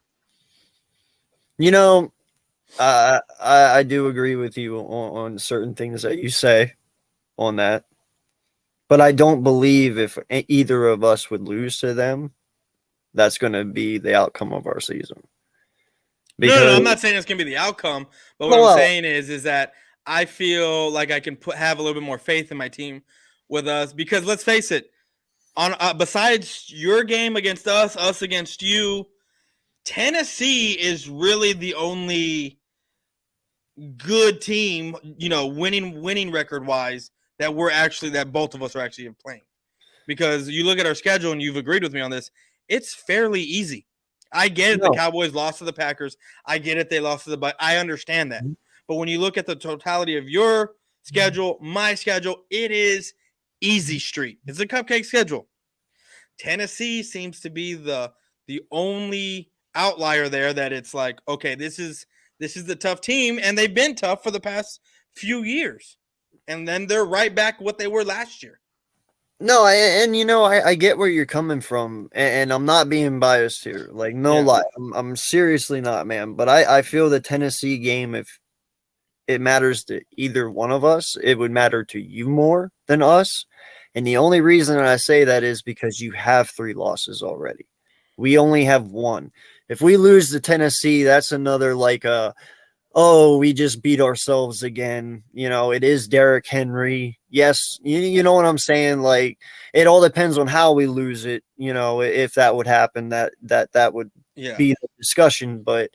you know, I do agree with you on certain things that you say on that. But I don't believe if either of us would lose to them, that's going to be the outcome of our season. No, I'm not saying it's going to be the outcome. But what I'm saying is that I feel like I can have a little bit more faith in my team with us. Because let's face it, On besides your game against us against you, Tennessee is really the only good team, winning record wise that both of us are actually playing. Because you look at our schedule, and you've agreed with me on this, it's fairly easy. I get it. The Cowboys lost to the Packers. I get it. They lost to the Bucs. I understand that. But when you look at the totality of your schedule, my schedule, it is easy street. It's a cupcake schedule. Tennessee seems to be the only outlier there that it's like, okay, this is the tough team, and they've been tough for the past few years. And then they're right back what they were last year. No, I get where you're coming from, and I'm not being biased here. Like, no lie, I'm seriously not, man. But I feel the Tennessee game, if it matters to either one of us, it would matter to you more than us. And the only reason I say that is because you have 3 losses already. We only have 1. If we lose to Tennessee, that's another we just beat ourselves again. It is Derrick Henry. Yes, you know what I'm saying? Like, it all depends on how we lose it. If that would happen, that would be the discussion. But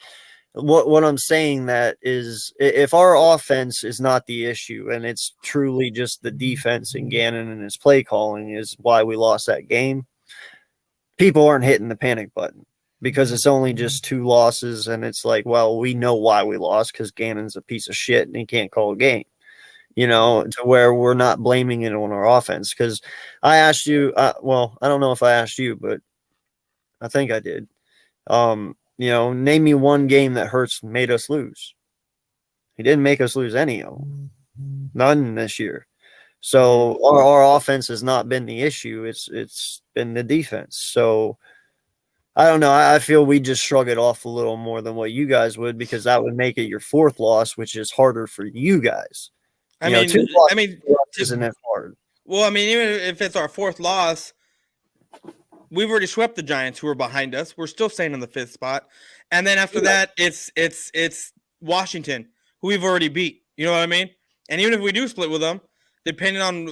what I'm saying that is, if our offense is not the issue, and it's truly just the defense and Gannon and his play calling is why we lost that game, people aren't hitting the panic button. Because it's only just 2 losses, and it's like, well, we know why we lost, because Gannon's a piece of shit and he can't call a game, to where we're not blaming it on our offense. Because I asked you, I don't know if I asked you, but I think I did. Name me one game that Hurts made us lose. He didn't make us lose any of them. None this year. So our offense has not been the issue. It's been the defense. So I don't know. I feel we just shrug it off a little more than what you guys would, because that would make it your 4th loss, which is harder for you guys. 2 losses isn't that hard. Well, even if it's our 4th loss, we've already swept the Giants, who are behind us. We're still staying in the 5th spot, and then after that, it's Washington, who we've already beat. You know what I mean? And even if we do split with them, depending on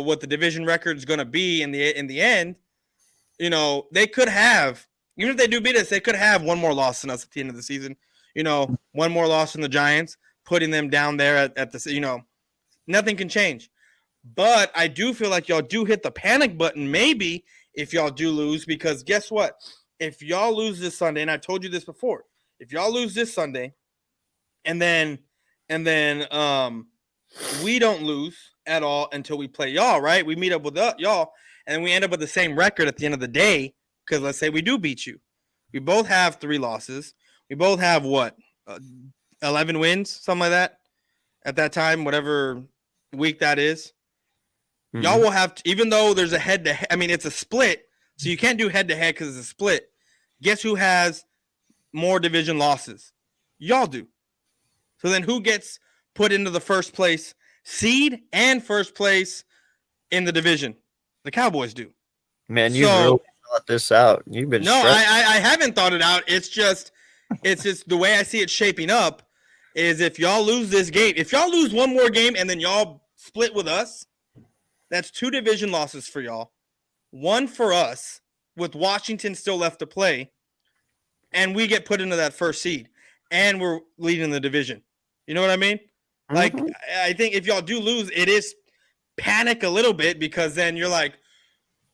what the division record is going to be in the end, they could have. Even if they do beat us, they could have one more loss than us at the end of the season. One more loss in the Giants, putting them down there at the, nothing can change. But I do feel like y'all do hit the panic button maybe if y'all do lose, because guess what? If y'all lose this Sunday, and I told you this before, if y'all lose this Sunday and then we don't lose at all until we play y'all, right? We meet up with y'all, and we end up with the same record at the end of the day. Because let's say we do beat you. We both have 3 losses. We both have 11 wins, something like that at that time, whatever week that is. Mm-hmm. Y'all will have, even though there's a head-to-head, it's a split, so you can't do head-to-head because it's a split. Guess who has more division losses? Y'all do. So then who gets put into the first place seed and first place in the division? The Cowboys do. Man, you really thought this out. You've been I haven't thought it out. It's just the way I see it shaping up is, if y'all lose this game, if y'all lose one more game and then y'all split with us, that's 2 division losses for y'all, 1 for us, with Washington still left to play, and we get put into that first seed, and we're leading the division. You know what I mean? Mm-hmm. Like, I think if y'all do lose, it is panic a little bit, because then you're like,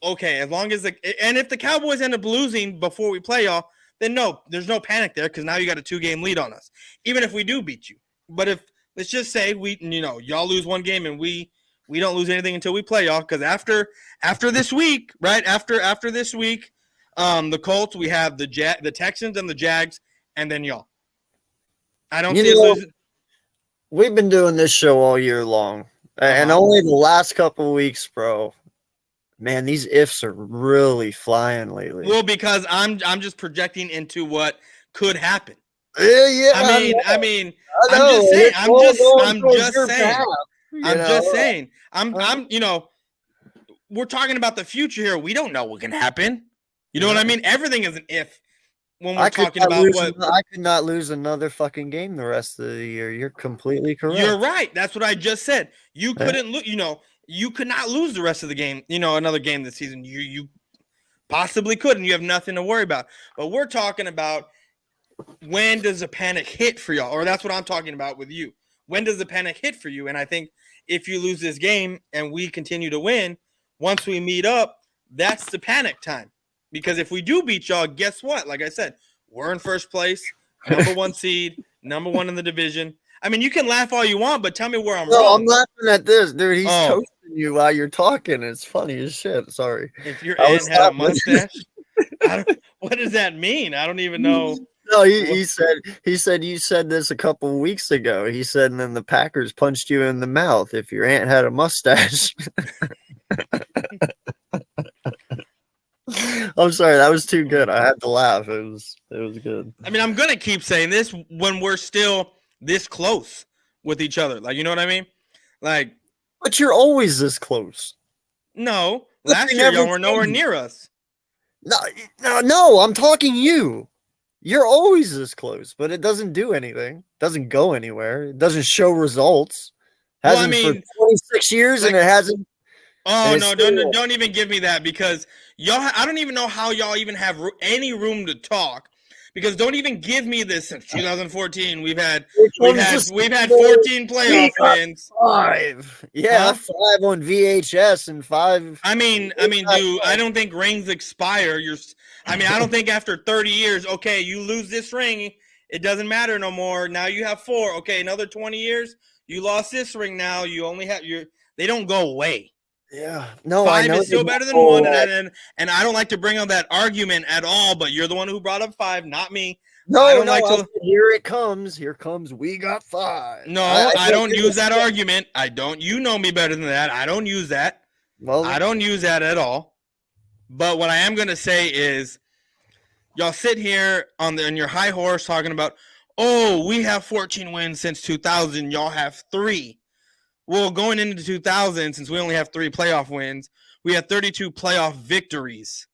okay, as long as and if the Cowboys end up losing before we play y'all, then no, there's no panic there, because now you got a 2-game lead on us, even if we do beat you. But if, let's just say y'all lose 1 game and we don't lose anything until we play y'all, because after this week, right? After this week, the Colts, we have the Texans and the Jags, and then y'all. I don't see us losing. We've been doing this show all year long, and only the last couple of weeks, bro. Man, these ifs are really flying lately. Well, because I'm just projecting into what could happen. Yeah. I'm just saying. We're talking about the future here. We don't know what can happen. You know what I mean? Everything is an if when we're talking about I could not lose another fucking game the rest of the year. You're completely correct. You're right. That's what I just said. You couldn't lose. you could not lose the rest of the game, another game this season. You possibly could, and you have nothing to worry about. But we're talking about, when does the panic hit for y'all? Or that's what I'm talking about with you. When does the panic hit for you? And I think if you lose this game and we continue to win, once we meet up, that's the panic time. Because if we do beat y'all, guess what? Like I said, we're in first place, number 1 seed, number 1 in the division. I mean, you can laugh all you want, but tell me where I'm wrong. I'm laughing at this, dude. He's toasting you while you're talking. It's funny as shit. Sorry. If your aunt had a mustache, what does that mean? I don't even know. No, he said you said this a couple of weeks ago. He said, and then the Packers punched you in the mouth if your aunt had a mustache. I'm sorry, that was too good. I had to laugh. It was good. I mean, I'm gonna keep saying this when we're still this close with each other. Like, you know what I mean? Like, but you're always this close. No, last year y'all were nowhere near us. No, I'm talking you. You're always this close, but it doesn't do anything. Doesn't go anywhere. It doesn't show results. Hasn't for 26 years, and it hasn't. Oh no! Don't even give me that, because y'all. I don't even know how y'all even have any room to talk. Because don't even give me this. Since 2014, we've had 14 playoff wins. 5, yeah, 5 on VHS and 5. I mean, dude, I don't think rings expire. I don't think after 30 years, okay, you lose this ring, it doesn't matter no more. Now you have 4. Okay, another 20 years, you lost this ring. Now you only have they don't go away. Yeah, no, 5 is still better than 1, and I don't like to bring up that argument at all. But you're the one who brought up 5, not me. No, here it comes. Here comes. We got 5. No, I don't use that argument. I don't. You know me better than that. I don't use that. Well, I don't use that at all. But what I am going to say is, y'all sit here on your high horse talking about, oh, we have 14 wins since 2000. Y'all have 3. Well, going into 2000, since we only have 3 playoff wins, we had 32 playoff victories,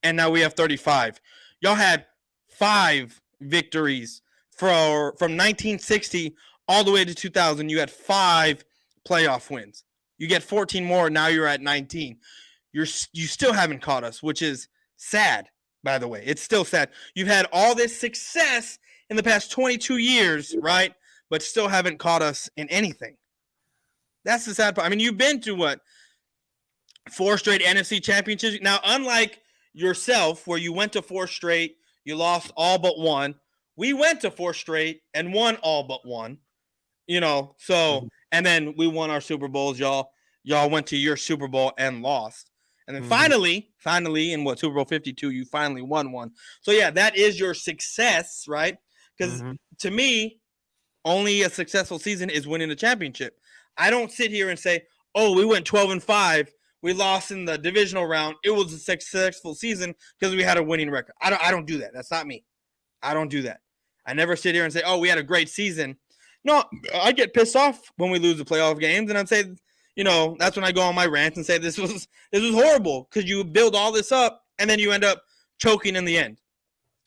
and now we have 35. Y'all had 5 victories from 1960 all the way to 2000. You had 5 playoff wins. You get 14 more, now you're at 19. You still haven't caught us, which is sad, by the way. It's still sad. You've had all this success in the past 22 years, right? But still haven't caught us in anything. That's the sad part. I mean, you've been to 4 straight NFC championships. Now, unlike yourself, where you went to 4 straight, you lost all but 1. We went to 4 straight and won all but 1. So, and then we won our Super Bowls. Y'all went to your Super Bowl and lost. And then finally, in Super Bowl 52, you finally won one. So yeah, that is your success, right? Because to me, only a successful season is winning a championship. I don't sit here and say, oh, we went 12-5. We lost in the divisional round. It was a successful season because we had a winning record. I don't do that. That's not me. I don't do that. I never sit here and say, oh, we had a great season. No, I get pissed off when we lose the playoff games, and I'd say, that's when I go on my rant and say this was horrible because you build all this up and then you end up choking in the end.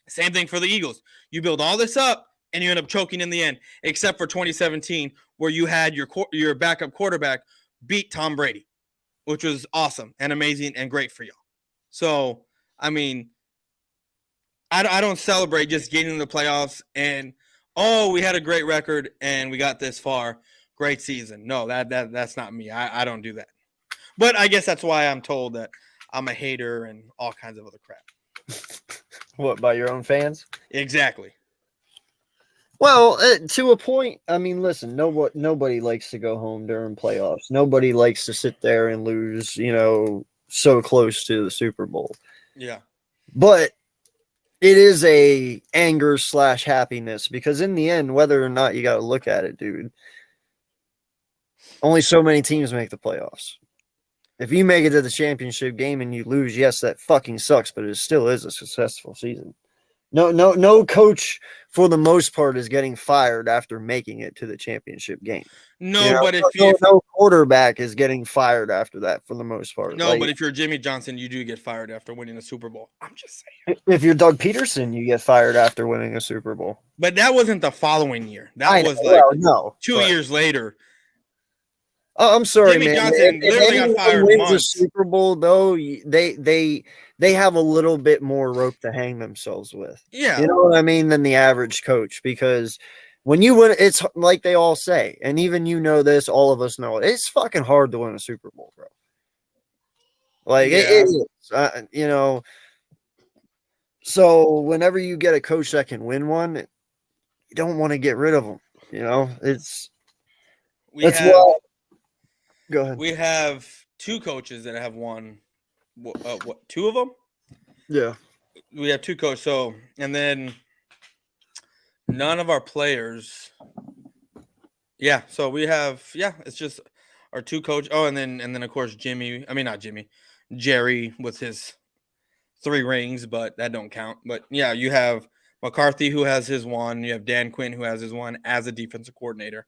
Same thing for the Eagles. You build all this up and you end up choking in the end, except for 2017 where you had your backup quarterback beat Tom Brady, which was awesome and amazing and great for y'all. So, I mean, I don't celebrate just getting in the playoffs and, oh, we had a great record and we got this far. Great season. No, that's not me. I don't do that. But I guess that's why I'm told that I'm a hater and all kinds of other crap. What, by your own fans? Exactly. Well, to a point, I mean, listen, nobody likes to go home during playoffs. Nobody likes to sit there and lose, so close to the Super Bowl. Yeah. But it is a anger/happiness because in the end, whether or not you got to look at it, dude, only so many teams make the playoffs. If you make it to the championship game and you lose, yes, that fucking sucks, but it still is a successful season. No coach for the most part is getting fired after making it to the championship game. No, but if no quarterback is getting fired after that for the most part. No, but if you're Jimmy Johnson, you do get fired after winning a Super Bowl. I'm just saying. If you're Doug Peterson, you get fired after winning a Super Bowl. But that wasn't the following year. That was 2 years later. I'm sorry, Jimmy man. Johnson literally got anyone fired wins a once. Super Bowl, though, they have a little bit more rope to hang themselves with. Yeah. You know what I mean? Than the average coach, because when you win, it's like they all say, and even you know this, all of us know it. It's fucking hard to win a Super Bowl, bro. Like Yeah. it is, you know. So whenever you get a coach that can win one, you don't want to get rid of them. You know, that's why. Go ahead. We have two coaches that have won. What? Two of them? Yeah. We have two coaches. So, and then none of our players. Yeah. So we have. Yeah. It's just our two coach. Oh, and then of course Jimmy. I mean not Jimmy. Jerry with his 3 rings, but that don't count. But yeah, you have McCarthy who has his one. You have Dan Quinn who has his one as a defensive coordinator.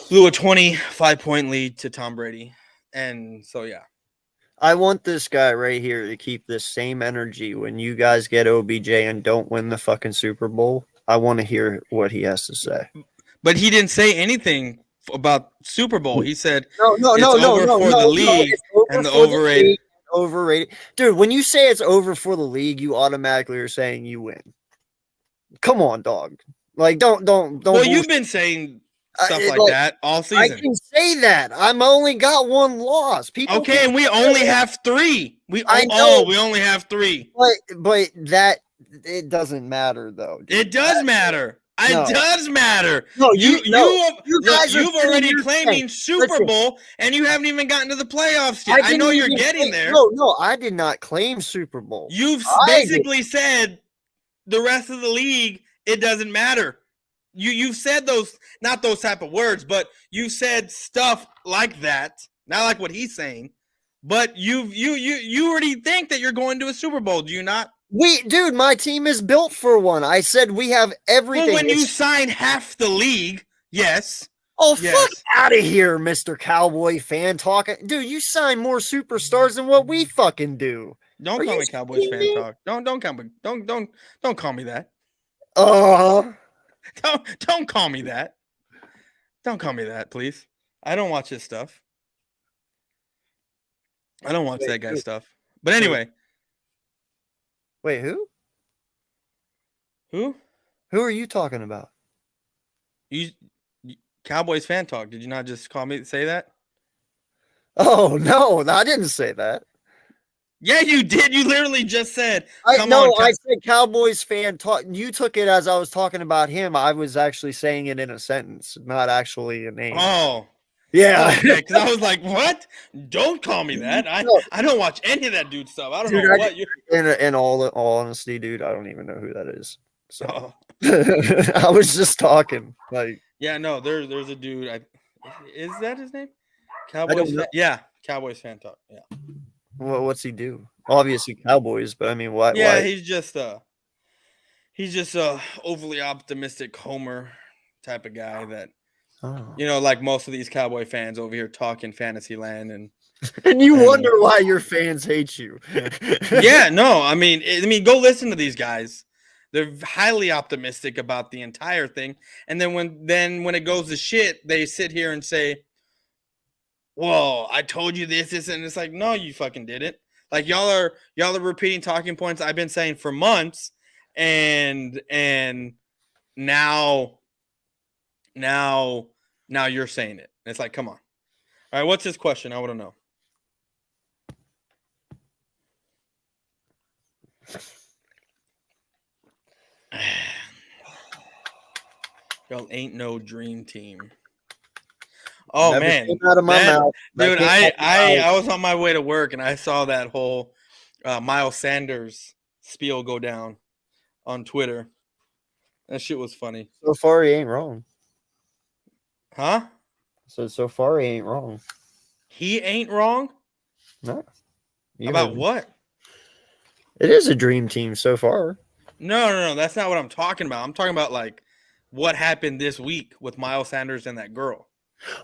Blew a 25-point lead to Tom Brady. And so, yeah. I want this guy right here to keep this same energy when you guys get OBJ and don't win the fucking Super Bowl. I want to hear what he has to say. But he didn't say anything about Super Bowl. He said No, it's over for the league and the overrated. Overrated. Dude, when you say it's over for the league, you automatically are saying you win. Come on, dog. Like, don't. Well, you've been saying stuff like that all season. I can say that. I'm only got one loss. People. Okay, and we only have 3. We only have 3. But that it doesn't matter though. Dude. It does matter. No. It does matter. No, you guys you've already claiming Super Bowl, and you haven't even gotten to the playoffs yet. I know you're getting there. No, I did not claim Super Bowl. You've basically said the rest of the league, it doesn't matter. You've said those, not those type of words, but you said stuff like that. Not like what he's saying, but you already think that you're going to a Super Bowl, do you not? Dude, my team is built for one. I said we have everything. Well, when you sign half the league, yes. Oh, fuck out of here, Mr. Cowboy fan talking. Dude, you sign more superstars than what we fucking do. Don't call me Cowboys fan talk. Don't call me that. Don't call me that. Don't call me that, please. I don't watch his stuff. I don't watch that guy's stuff. But anyway. Wait, who? Who? Who are you talking about? You Cowboys fan talk. Did you not just call me say that? Oh, no, I didn't say that. Yeah, you did. You literally just said. I said Cowboys fan talk. You took it as I was talking about him. I was actually saying it in a sentence, not actually a name. Oh. Yeah. Okay, because I was like, what? Don't call me that. I don't watch any of that dude stuff. I don't know what you. In all honesty, dude, I don't even know who that is. So I was just talking. Like, yeah, no, there's a dude. Is that his name? Cowboys. Yeah, Cowboys fan talk. Yeah. Well, what's he do? Obviously Cowboys, but I mean, why? Yeah, he's just a overly optimistic homer type of guy that. Oh. You know, like most of these Cowboy fans over here talking fantasy land and you wonder why your fans hate you. Yeah, no, I mean, go listen to these guys. They're highly optimistic about the entire thing, and then when it goes to shit, they sit here and say, "Whoa, I told you this," and it's like, no, you fucking didn't. Like y'all are repeating talking points I've been saying for months, and now you're saying it. It's like, come on. All right, what's his question? I want to know. Y'all ain't no dream team. Oh, never man. Out of my mouth. Dude, I was on my way to work and I saw that whole Miles Sanders spiel go down on Twitter. That shit was funny. So far, he ain't wrong. Huh? So far, he ain't wrong. He ain't wrong? No. About what? It is a dream team so far. No. That's not what I'm talking about. I'm talking about, like, what happened this week with Miles Sanders and that girl.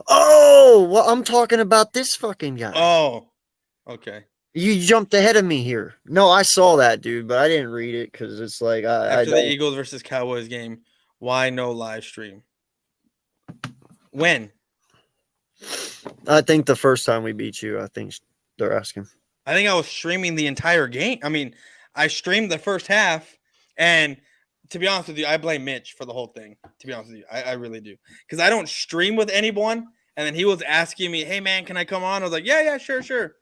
Oh, well, I'm talking about this fucking guy. Oh, okay. You jumped ahead of me here. No, I saw that, dude, but I didn't read it because it's like after the Eagles versus Cowboys game, why no live stream? When? I think the first time we beat you, I think they're asking. I think I was streaming the entire game. I mean, I streamed the first half, and to be honest with you, I blame Mitch for the whole thing. To be honest with you, I really do, because I don't stream with anyone. And then he was asking me, "Hey man, can I come on?" I was like, "Yeah, sure."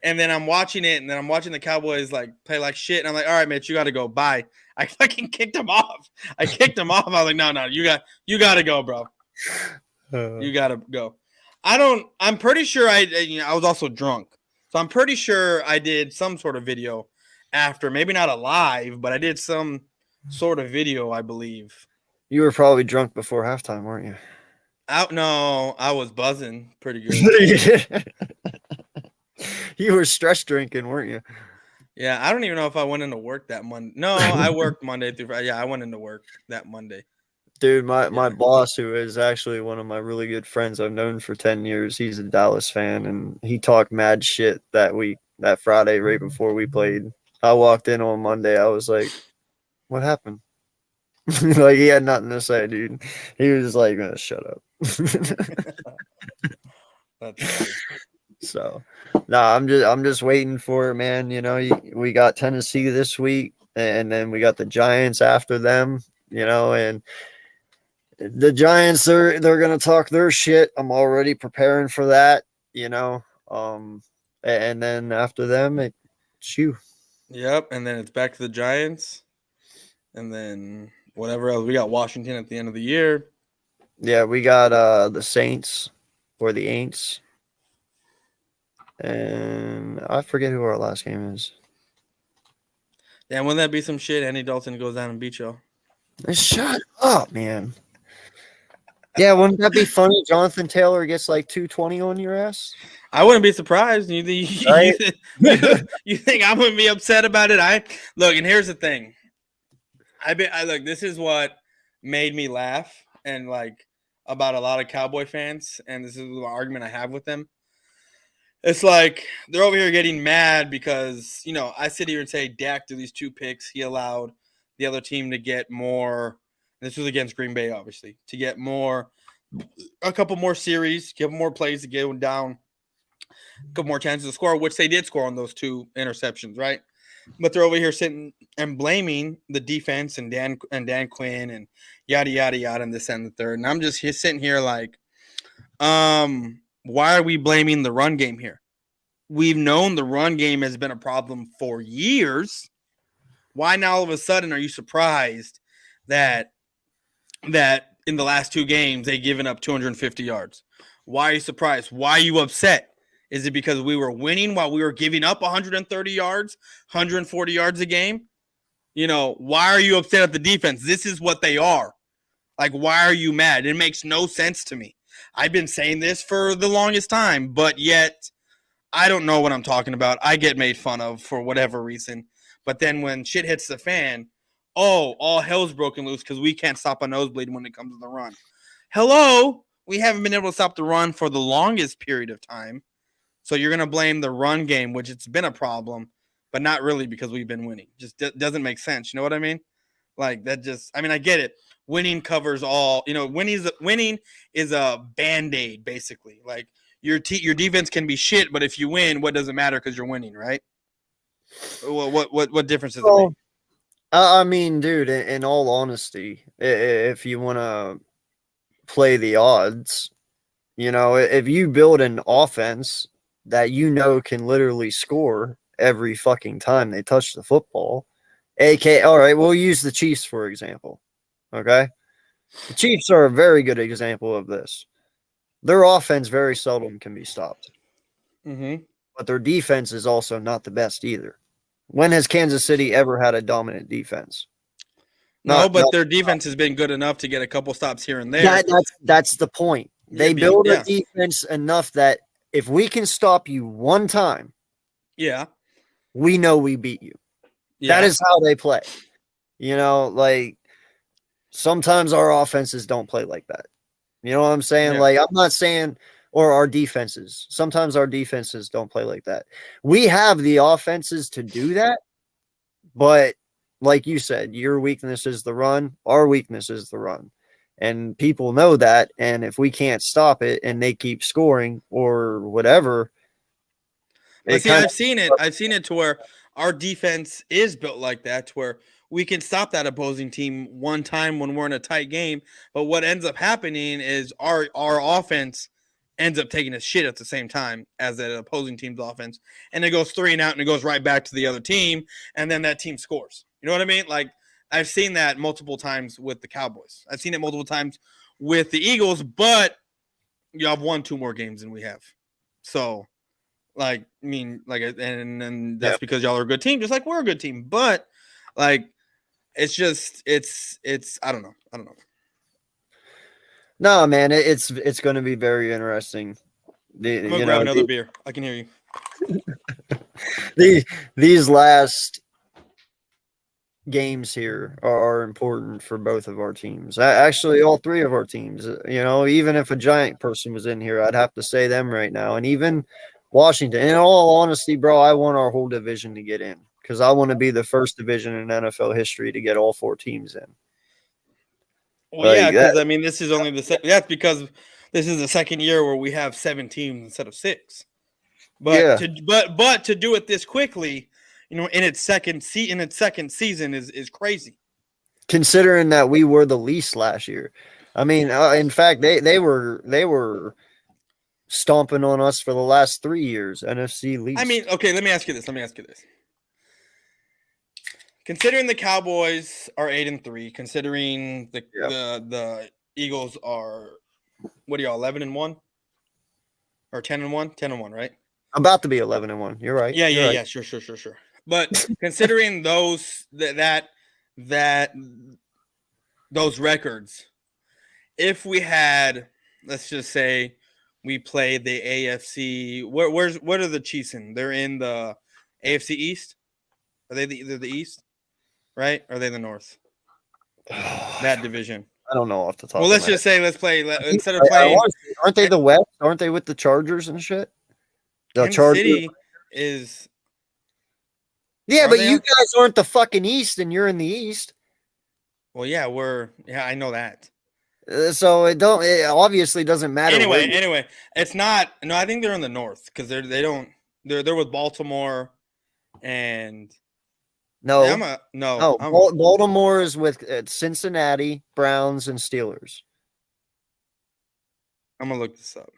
And then I'm watching it, and then I'm watching the Cowboys like play like shit, and I'm like, "All right, Mitch, you got to go. Bye." I fucking kicked him off. I was like, "No, you got to go, bro. You got to go." I'm pretty sure I was also drunk. So I'm pretty sure I did some sort of video after, maybe not a live, but I did some sort of video, I believe. You were probably drunk before halftime, weren't you? No, I was buzzing pretty good. You were stress drinking, weren't you? Yeah, I don't even know if I went into work that Monday. No, I worked Monday through Friday. Yeah, I went into work that Monday. Dude, my boss, who is actually one of my really good friends I've known for 10 years, he's a Dallas fan, and he talked mad shit that Friday, right before we played. I walked in on Monday. I was like, what happened? Like, he had nothing to say, dude. He was like, shut up. That's funny. So, I'm just waiting for it, man. We got Tennessee this week, and then we got the Giants after them, and the Giants they're gonna talk their shit. I'm already preparing for that, and then after them it's you. Yep, and then it's back to the Giants, and then whatever else. We got Washington at the end of the year. Yeah, we got the Saints or the Aints. And I forget who our last game is. Damn, wouldn't that be some shit? Andy Dalton goes down and beats y'all. Shut up, man. Yeah, wouldn't that be funny? Jonathan Taylor gets like 220 on your ass. I wouldn't be surprised. You think I wouldn't be upset about it? Look, and here's the thing. Look, this is what made me laugh and like about a lot of Cowboy fans, and this is the argument I have with them. It's like they're over here getting mad because, I sit here and say Dak threw these 2 picks. He allowed the other team to get more. This was against Green Bay, obviously, to get a couple more series, give them more plays to get them down, a couple more chances to score, which they did score on those 2 interceptions, right? But they're over here sitting and blaming the defense and Dan Quinn and yada, yada, yada, and this and the third. And I'm just sitting here like, why are we blaming the run game here? We've known the run game has been a problem for years. Why now all of a sudden are you surprised that in the last 2 games they've given up 250 yards? Why are you surprised? Why are you upset? Is it because we were winning while we were giving up 130 yards, 140 yards a game? Why are you upset at the defense? This is what they are. Like, why are you mad? It makes no sense to me. I've been saying this for the longest time, but yet I don't know what I'm talking about. I get made fun of for whatever reason. But then when shit hits the fan, all hell's broken loose because we can't stop a nosebleed when it comes to the run. Hello? We haven't been able to stop the run for the longest period of time. So you're going to blame the run game, which it's been a problem, but not really because we've been winning. Just doesn't make sense. You know what I mean? Like that I get it. Winning covers all. Winning is a Band-Aid, basically. Like your defense can be shit, but if you win, what does it matter because you're winning, right? What difference does it make? I mean, dude, in all honesty, if you want to play the odds, if you build an offense that can literally score every fucking time they touch the football, all right, we'll use the Chiefs, for example. Okay? The Chiefs are a very good example of this. Their offense very seldom can be stopped. Mm-hmm. But their defense is also not the best either. When has Kansas City ever had a dominant defense? Their defense has been good enough to get a couple stops here and there. That's the point. They build a defense enough that if we can stop you one time, we know we beat you. Yeah. That is how they play. Like sometimes our offenses don't play like that. You know what I'm saying? Yeah. Like I'm not saying, or our defenses. Sometimes our defenses don't play like that. We have the offenses to do that, but like you said, your weakness is the run. Our weakness is the run. and people know that. And if we can't stop it and they keep scoring or whatever, But see, I've seen it. I've seen it to where our defense is built like that, to where we can stop that opposing team one time when we're in a tight game. But what ends up happening is our offense ends up taking a shit at the same time as that opposing team's offense, and it goes 3 and out, and it goes right back to the other team, and then that team scores. You know what I mean? Like, I've seen that multiple times with the Cowboys. I've seen it multiple times with the Eagles, but you have won 2 more games than we have. So, like, I mean, like, and that's because y'all are a good team, just like we're a good team. But, like, it's just, it's, I don't know. No, man, it's going to be very interesting. I'm gonna grab another beer. I can hear you. These last games here are important for both of our teams. Actually, all 3 of our teams. You know, even if a Giant person was in here, I'd have to say them right now. And even Washington. In all honesty, bro, I want our whole division to get in because I want to be the first division in NFL history to get all 4 teams in. Well, yeah, because I mean, this is only that's because this is the second year where we have 7 teams instead of 6. But to do it this quickly, you know, in its second season is crazy. Considering that we were the least last year, I mean, in fact, they were stomping on us for the last 3 years. NFC least. I mean, okay, let me ask you this. Considering the Cowboys are 8-3, considering the Eagles are, what are y'all, 11-1 or 10-1? 10-1, right? About to be 11-1. You're right. Yeah. Sure. But considering those those records, if we had, let's just say, we play the AFC. What are the Chiefs in? They're in the AFC East. Are they the East? Right? Or are they the North? That division. I don't know off the top. Well, let's just say instead of playing. Aren't they the West? Aren't they with the Chargers and shit? The Kansas City is. Yeah, but you guys aren't the fucking East, and you're in the East. Well, yeah, I know that. So it obviously doesn't matter. Anyway, it's not. No, I think they're in the North because they're with Baltimore and. No. Baltimore is with Cincinnati, Browns, and Steelers. I'm gonna look this up.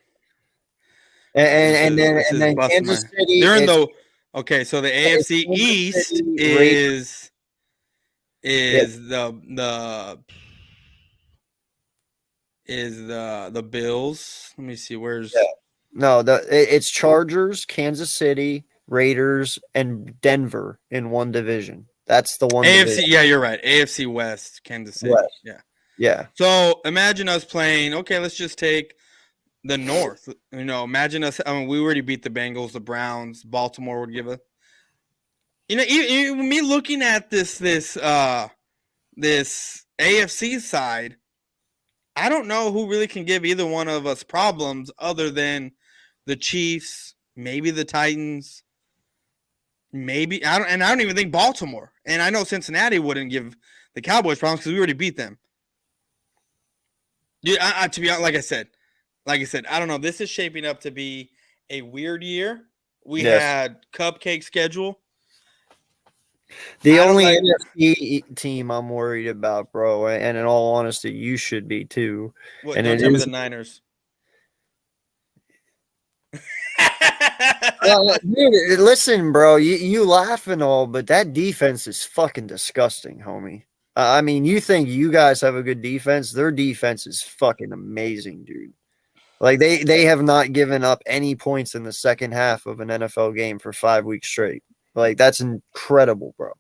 And then Kansas City. They're in the. Okay, so the AFC East is the Bills. Let me see. Where's it's Chargers, Kansas City, Raiders, and Denver in one division. That's the one. AFC. Division. Yeah, you're right. AFC West, Kansas City. West. Yeah. So imagine us playing. Okay, let's just take the North. You know, imagine us. I mean, we already beat the Bengals, the Browns. Baltimore would give us. You know, me looking at this AFC side, I don't know who really can give either one of us problems other than the Chiefs, maybe the Titans, maybe I don't even think Baltimore. And I know Cincinnati wouldn't give the Cowboys problems because we already beat them. Yeah, to be honest, like I said, I don't know. This is shaping up to be a weird year. We had cupcake schedule. The only NFC team I'm worried about, bro, and in all honesty, you should be too. And don't tell me the Niners. Dude, listen, bro, you laugh and all, but that defense is fucking disgusting, homie. I mean, you think you guys have a good defense? Their defense is fucking amazing, dude. Like they have not given up any points in the second half of an NFL game for 5 weeks straight. Like, that's incredible, bro.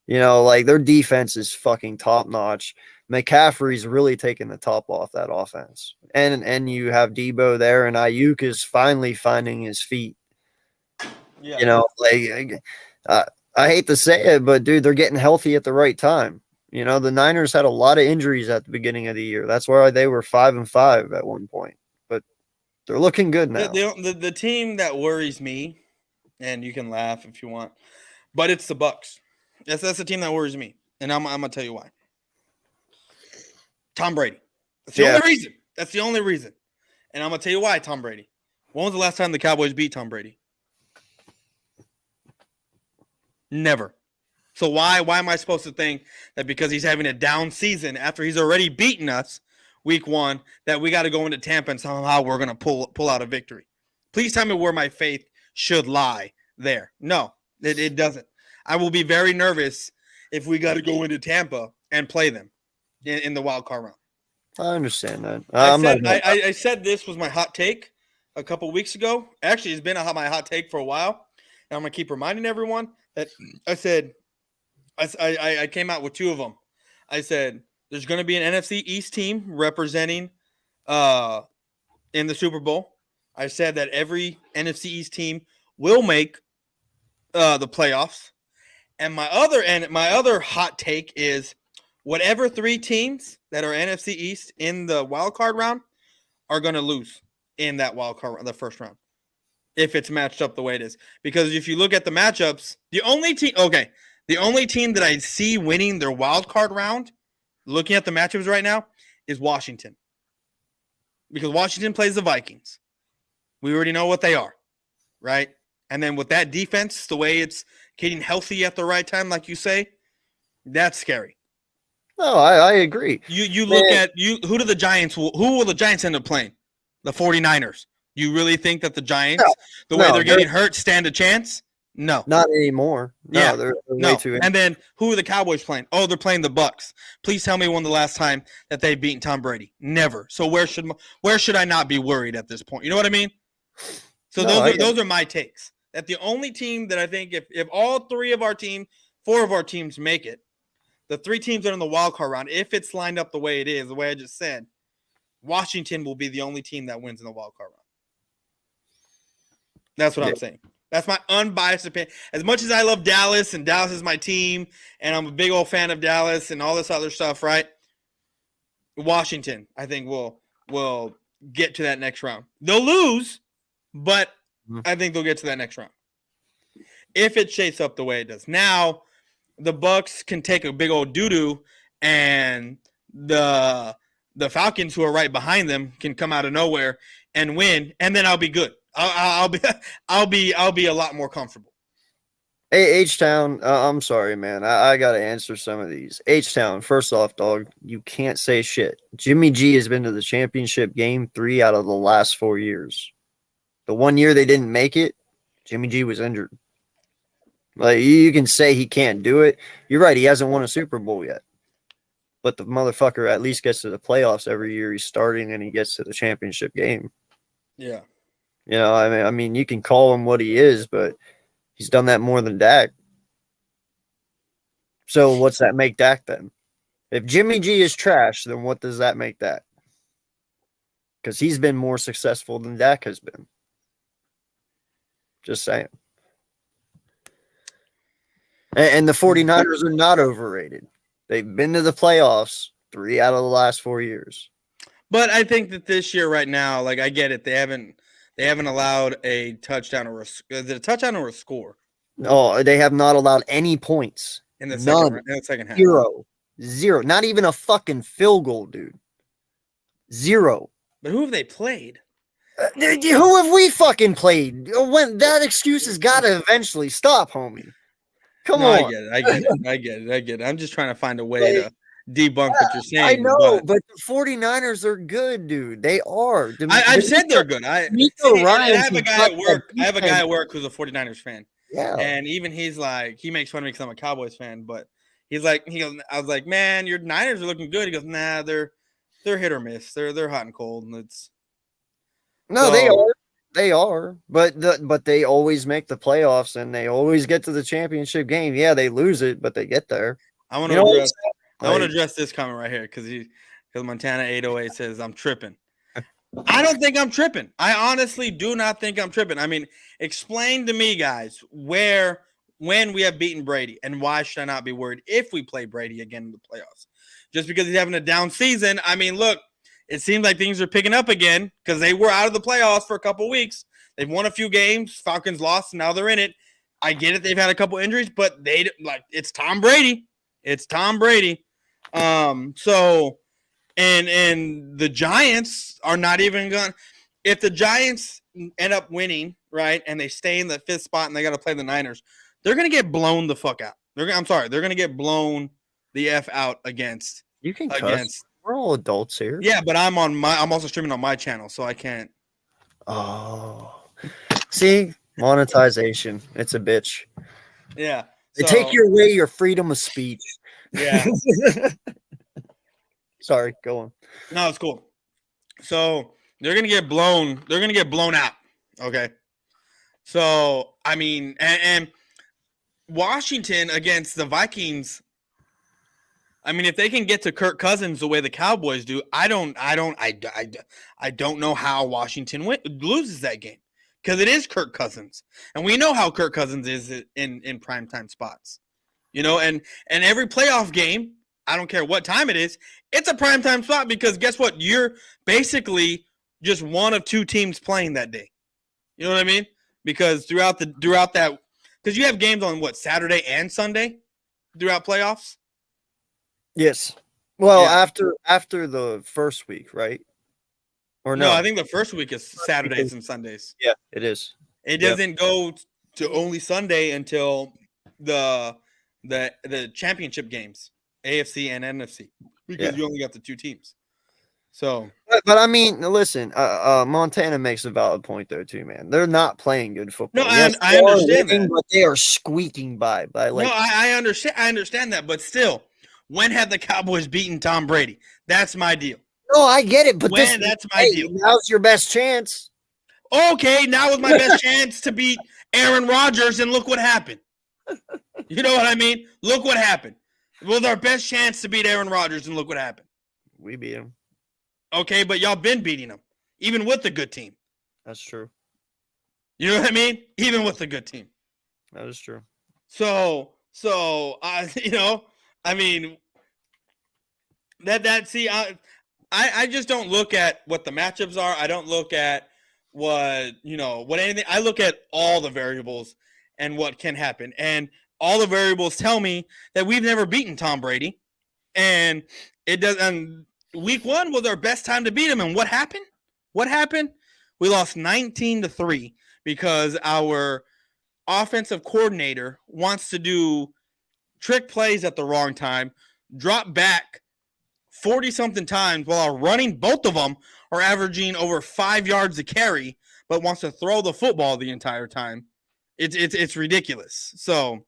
You know, like, their defense is fucking top notch. McCaffrey's really taking the top off that offense. And you have Debo there, and Ayuk is finally finding his feet. Yeah. You know, like, I hate to say it, but, dude, they're getting healthy at the right time. You know, the Niners had a lot of injuries at the beginning of the year. That's why they were 5-5 at one point. But they're looking good now. The team that worries me, and you can laugh if you want, but it's the Bucks. That's the team that worries me, and I'm gonna tell you why. Tom Brady. That's the only reason. That's the only reason. And I'm gonna tell you why, Tom Brady. When was the last time the Cowboys beat Tom Brady? Never. So why am I supposed to think that because he's having a down season after he's already beaten us week 1 that we got to go into Tampa and somehow we're gonna pull out a victory? Please tell me where my faith should lie there. No, it doesn't. I will be very nervous if we got to go into Tampa and play them in the wild card round. I understand that. I said this was my hot take a couple weeks ago. Actually, it's been my hot take for a while. And I'm going to keep reminding everyone that I said I came out with 2 of them. I said there's going to be an NFC East team representing in the Super Bowl. I said that every NFC East team will make the playoffs. And my other hot take is whatever 3 teams that are NFC East in the wild card round are going to lose in that wild card, the first round, if it's matched up the way it is. Because if you look at the matchups, the only team that I see winning their wild card round, looking at the matchups right now, is Washington. Because Washington plays the Vikings. We already know what they are, right? And then with that defense, the way it's getting healthy at the right time, like you say, that's scary. No, I agree. You look at who will the Giants end up playing? The 49ers. You really think that the Giants, way they're getting hurt, stand a chance? No. Not anymore. No, Yeah. they're No. way too. And then who are the Cowboys playing? Oh, they're playing the Bucks. Please tell me when the last time that they've beaten Tom Brady. Never. So where should I not be worried at this point? You know what I mean? So those are my takes. That the only team that I think if all 4 of our teams make it, the 3 teams that are in the wild card round, if it's lined up the way it is, the way I just said, Washington will be the only team that wins in the wild card round. That's what I'm saying. That's my unbiased opinion. As much as I love Dallas and Dallas is my team and I'm a big old fan of Dallas and all this other stuff, right? Washington, I think, will get to that next round. They'll lose, but I think they'll get to that next round. If it shapes up the way it does. Now, the Bucks can take a big old doo-doo and the Falcons, who are right behind them, can come out of nowhere and win, and then I'll be good. I'll be a lot more comfortable. Hey, H-Town, I'm sorry, man. I got to answer some of these. H-Town, first off, dog, you can't say shit. Jimmy G has been to the championship game 3 out of the last 4 years. The 1 year they didn't make it, Jimmy G was injured. Like, you can say he can't do it. You're right, he hasn't won a Super Bowl yet. But the motherfucker at least gets to the playoffs every year he's starting, and he gets to the championship game. Yeah. You know, I mean, you can call him what he is, but he's done that more than Dak. So what's that make Dak then? If Jimmy G is trash, then what does that make Dak? Because he's been more successful than Dak has been. Just saying. And the 49ers are not overrated. They've been to the playoffs 3 out of the last 4 years. But I think that this year right now, like, I get it. They haven't allowed a touchdown or is it a touchdown or a score? No, they have not allowed any points. In the second half. Zero. Not even a fucking field goal, dude. 0. But who have they played? Who have we fucking played? When that excuse has got to eventually stop, homie. Come on. I get it. I'm just trying to find a way to debunk what you're saying. I know, but the 49ers are good, dude. They are. I've said they're good. I have a guy at work who's a 49ers fan. Yeah. And even he's like, he makes fun of me because I'm a Cowboys fan, but he goes, I was like, man, your Niners are looking good. He goes, nah, they're hit or miss. They're hot and cold, and they are. But they always make the playoffs and they always get to the championship game. Yeah, they lose it, but they get there. I want to address this comment right here because Montana 808 says I'm tripping. I don't think I'm tripping. I honestly do not think I'm tripping. I mean, explain to me, guys, when we have beaten Brady and why should I not be worried if we play Brady again in the playoffs? Just because he's having a down season. I mean, look, it seems like things are picking up again because they were out of the playoffs for a couple weeks. They've won a few games. Falcons lost. Now they're in it. I get it. They've had a couple injuries, but it's Tom Brady. It's Tom Brady. So And the Giants are not even going. If the Giants end up winning, right, and they stay in the 5th spot and they got to play the Niners, they're going to get blown the fuck out. I'm sorry, they're going to get blown the F out against. You can cuss. We're all adults here. Yeah, but I'm also streaming on my channel, so I can't. Oh, see, monetization. It's a bitch. Yeah. They take away your freedom of speech. Yeah. Sorry, go on. No, it's cool. So they're gonna get blown. They're gonna get blown out. Okay. So I mean, and Washington against the Vikings. I mean, if they can get to Kirk Cousins the way the Cowboys do, I don't know how Washington loses that game, because it is Kirk Cousins, and we know how Kirk Cousins is in primetime spots, and every playoff game, I don't care what time it is, it's a primetime spot, because guess what? You're basically just one of 2 teams playing that day. You know what I mean? Because throughout that, because you have games on Saturday and Sunday throughout playoffs. Yes. Well, Yeah. after the first week, right? Or No, I think the first week is Saturdays and Sundays. Yeah, it is. It doesn't go to only Sunday until the championship games, AFC and NFC, because you only got the 2 teams. So, but I mean, listen, Montana makes a valid point though too, man. They're not playing good football. No, I understand that, but they are squeaking by. Like, no, I understand. I understand that, but still, when have the Cowboys beaten Tom Brady? That's my deal. No, I get it, but that's my deal. Now's your best chance. Okay, now is my best chance to beat Aaron Rodgers, and look what happened. You know what I mean? Look what happened. It was our best chance to beat Aaron Rodgers, and look what happened. We beat him. Okay, but y'all been beating him, even with the good team. That's true. You know what I mean? Even with the good team. That is true. So I mean, I just don't look at what the matchups are. I don't look at what anything. I look at all the variables and what can happen. And all the variables tell me that we've never beaten Tom Brady. And it does. And week 1 was our best time to beat him. And what happened? We lost 19-3 because our offensive coordinator wants to do trick plays at the wrong time, drop back 40-something times while running. Both of them are averaging over 5 yards a carry, but wants to throw the football the entire time. It's ridiculous. So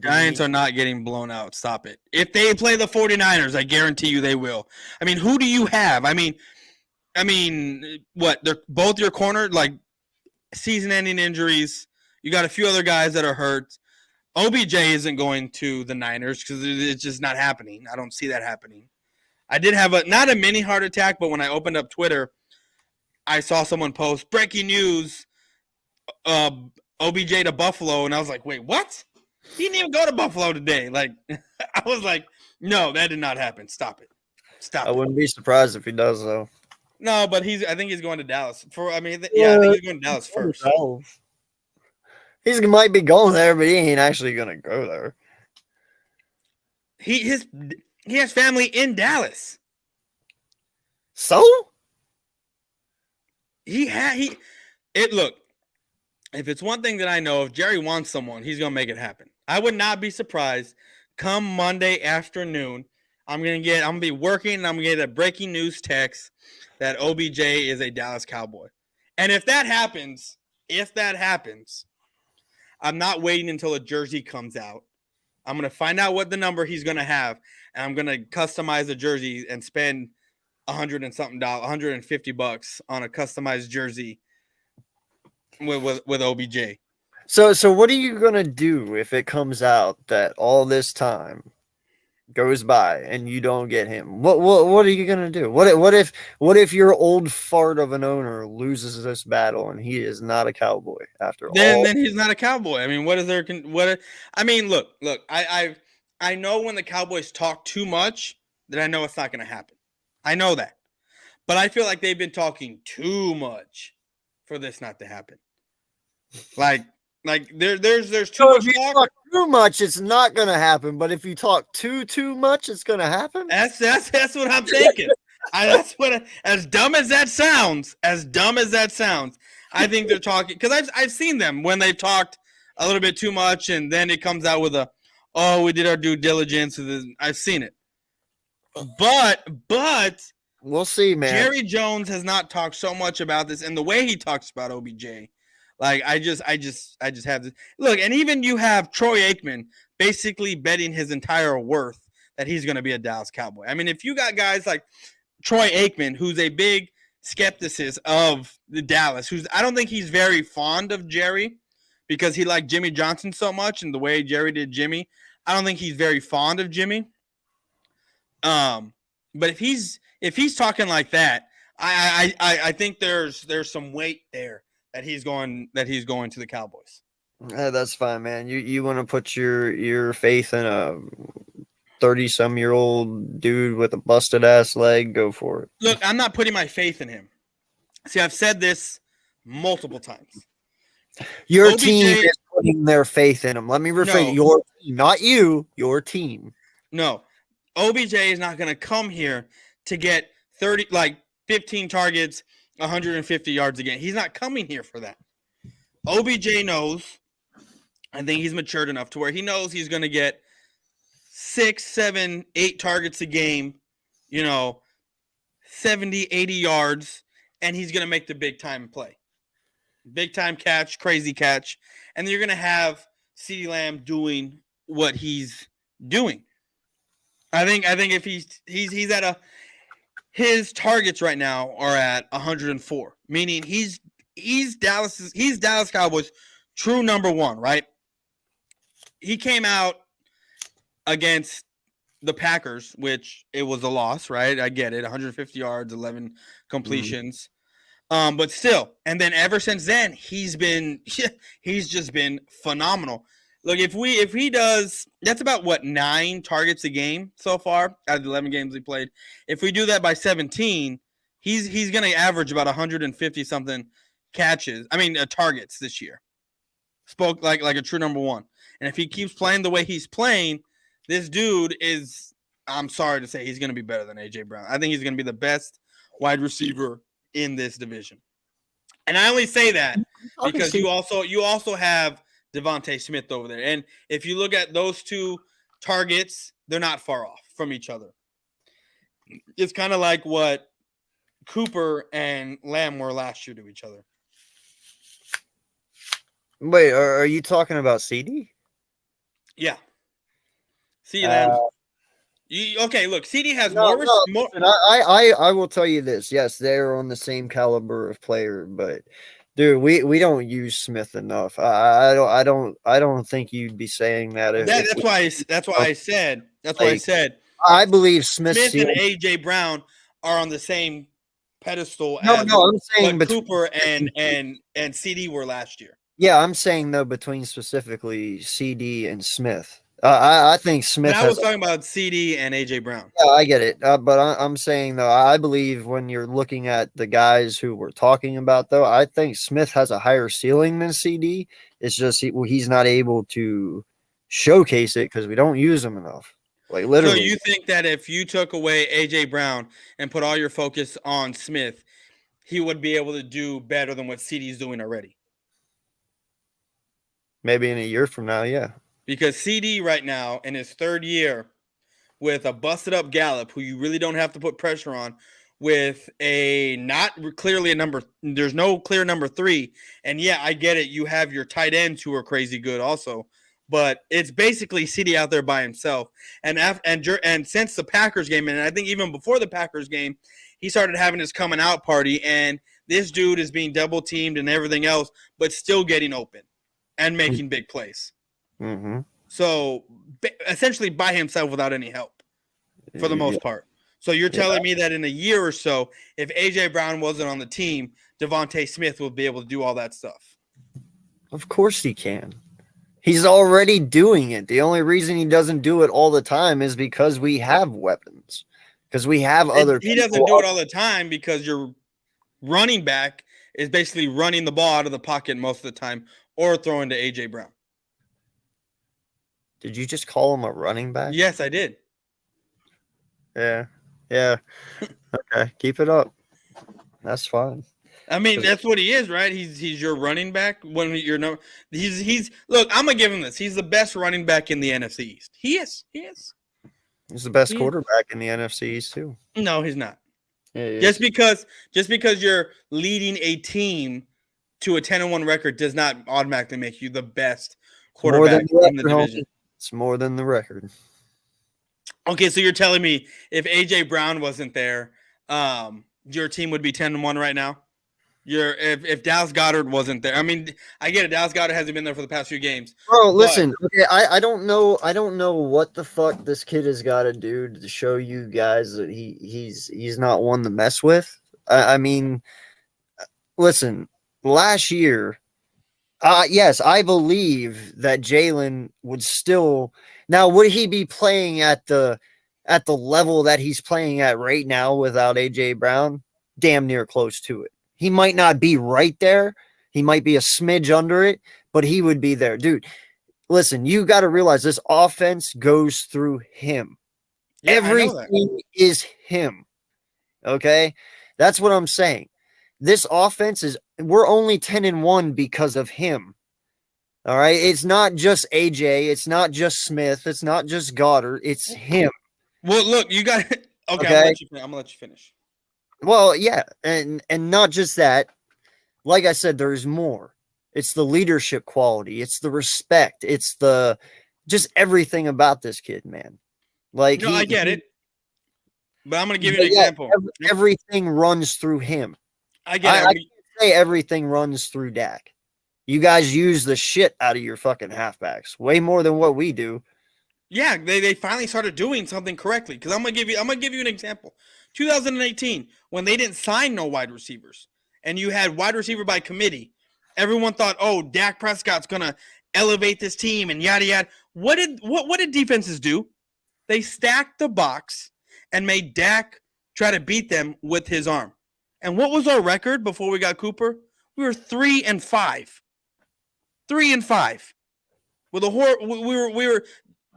Giants are not getting blown out. Stop it. If they play the 49ers, I guarantee you they will. I mean, who do you have? I mean, what? They're both your corner, like season-ending injuries. You got a few other guys that are hurt. OBJ isn't going to the Niners because it's just not happening. I don't see that happening. I did have not a mini heart attack, but when I opened up Twitter, I saw someone post breaking news, OBJ to Buffalo, and I was like, wait, what? He didn't even go to Buffalo today. Like, I was like, no, that did not happen. Stop it. I wouldn't be surprised if he does, though. No, but I think he's going to Dallas. I think he's going to Dallas first. He might be going there, but he ain't actually going to go there. He has family in Dallas. So? Look, if it's one thing that I know, if Jerry wants someone, he's going to make it happen. I would not be surprised come Monday afternoon. I'm going to be working and I'm going to get a breaking news text that OBJ is a Dallas Cowboy. And if that happens, I'm not waiting until a jersey comes out. I'm going to find out what the number he's going to have, and I'm going to customize the jersey and spend $100 and something, $150 on a customized jersey with OBJ. So what are you going to do if it comes out that all this time goes by and you don't get him? What are you going to do? What if your old fart of an owner loses this battle and he is not a Cowboy after all? Then he's not a Cowboy. I mean, look, I know when the Cowboys talk too much that I know it's not going to happen. I know that. But I feel like they've been talking too much for this not to happen. Like there's too much talk. too much, it's not gonna happen. But if you talk too much, it's gonna happen. That's what I'm thinking. As dumb as that sounds, I think they're talking because I've seen them when they've talked a little bit too much, and then it comes out with we did our due diligence. I've seen it, but We'll see, man. Jerry Jones has not talked so much about this, and the way he talks about OBJ, like I just have this look, and even you have Troy Aikman basically betting his entire worth that he's going to be a Dallas Cowboy. I mean, if you got guys like Troy Aikman, who's a big skepticist of the Dallas, I don't think he's very fond of Jerry because he liked Jimmy Johnson so much and the way Jerry did Jimmy. I don't think he's very fond of Jimmy. But if he's talking like that, I think there's some weight there that he's going to the Cowboys. That's fine, man. You want to put your faith in a 30-some-year-old dude with a busted ass leg? Go for it. Look, I'm not putting my faith in him. See, I've said this multiple times. Your OBJ, team is putting their faith in him. Let me rephrase it. Your team, not you. Your team. No, OBJ is not going to come here to get 15 targets, 150 yards a game. He's not coming here for that. OBJ knows. I think he's matured enough to where he knows he's going to get 6, 7, 8 targets a game, 70, 80 yards, and he's going to make the big time play. Big time catch, crazy catch. And you're going to have CeeDee Lamb doing what he's doing. I think if he's at his targets right now are at 104, meaning he's Dallas Cowboys true number one, right? He came out against the Packers, which it was a loss, right? I get it. 150 yards, 11 completions. But still, and then ever since then, he's just been phenomenal. Look, if he does, that's about 9 targets a game so far out of the 11 games he played. If we do that by 17, he's going to average about 150 something targets this year. Spoke like a true number one. And if he keeps playing the way he's playing, this dude is, I'm sorry to say, he's going to be better than A.J. Brown. I think he's going to be the best wide receiver in this division. And I only say that because you also have Devontae Smith over there. And if you look at those two targets, they're not far off from each other. It's kind of like what Cooper and Lamb were last year to each other. Wait, are you talking about CD? Yeah. CD Lamb. Okay, look, CD has more. Listen, I will tell you this. Yes, they're on the same caliber of player, but dude, we don't use Smith enough. I don't think you'd be saying that. That's why I said. I believe Smith and AJ Brown are on the same pedestal. I'm saying Cooper and CD were last year. Yeah, I'm saying though between specifically CD and Smith. I think Smith. I was talking about CD and AJ Brown. Yeah, I get it. But I'm saying though, I believe when you're looking at the guys who we're talking about, though, I think Smith has a higher ceiling than CD. It's just he's not able to showcase it because we don't use him enough. Like literally. So you think that if you took away AJ Brown and put all your focus on Smith, he would be able to do better than what CD's doing already? Maybe in a year from now, yeah. Because CD right now in his third year with a busted up Gallup, who you really don't have to put pressure on, with a not clearly a number, there's no clear number 3. And yeah, I get it. You have your tight ends who are crazy good also, but it's basically CD out there by himself. And since the Packers game, and I think even before the Packers game, he started having his coming out party, and this dude is being double teamed and everything else, but still getting open and making big plays. Mm-hmm. So essentially by himself without any help for the most part. So you're telling me that in a year or so, if AJ Brown wasn't on the team, Devontae Smith will be able to do all that stuff. Of course he can. He's already doing it. The only reason he doesn't do it all the time is because we have weapons. Because we have other people. He doesn't do it all the time because your running back is basically running the ball out of the pocket most of the time or throwing to AJ Brown. Did you just call him a running back? Yes, I did. Yeah. Yeah. Okay. Keep it up. That's fine. I mean, that's what he is, right? He's your running back when you're no. He's look. I'm gonna give him this. He's the best running back in the NFC East. He is. He is. He's the best He- quarterback in the NFC East too. No, he's not. Yeah, he Just is. because you're leading a team to a 10-1 record does not automatically make you the best quarterback in the division. It's more than the record. Okay, so you're telling me if AJ Brown wasn't there, your team would be 10-1 right now? If Dallas Goedert wasn't there. I mean, I get it. Dallas Goedert hasn't been there for the past few games. Bro, listen. Okay, I don't know what the fuck this kid has got to do to show you guys that he's not one to mess with. I mean, listen. Last year, yes, I believe that Jalen would still. Now, would he be playing at the level that he's playing at right now without AJ Brown? Damn near close to it. He might not be right there. He might be a smidge under it, but he would be there. Dude, listen, you got to realize this offense goes through him. Yeah, everything is him. Okay? That's what I'm saying. This offense we're only 10-1 because of him. All right? It's not just AJ. It's not just Smith. It's not just Goddard. It's him. Well, look, you got okay. I'm gonna let you finish. Well, yeah, and not just that. Like I said, there's more. It's the leadership quality. It's the respect. It's the just everything about this kid, man. Like, I get it, but I'm gonna give you an example. Everything runs through him. I get it. I can't say everything runs through Dak. You guys use the shit out of your fucking halfbacks way more than what we do. Yeah, they finally started doing something correctly. Because I'm gonna give you an example. 2018, when they didn't sign no wide receivers, and you had wide receiver by committee, everyone thought, "Oh, Dak Prescott's gonna elevate this team," and yada yada. What did defenses do? They stacked the box and made Dak try to beat them with his arm. And what was our record before we got Cooper? We were 3-5. 3-5. With we were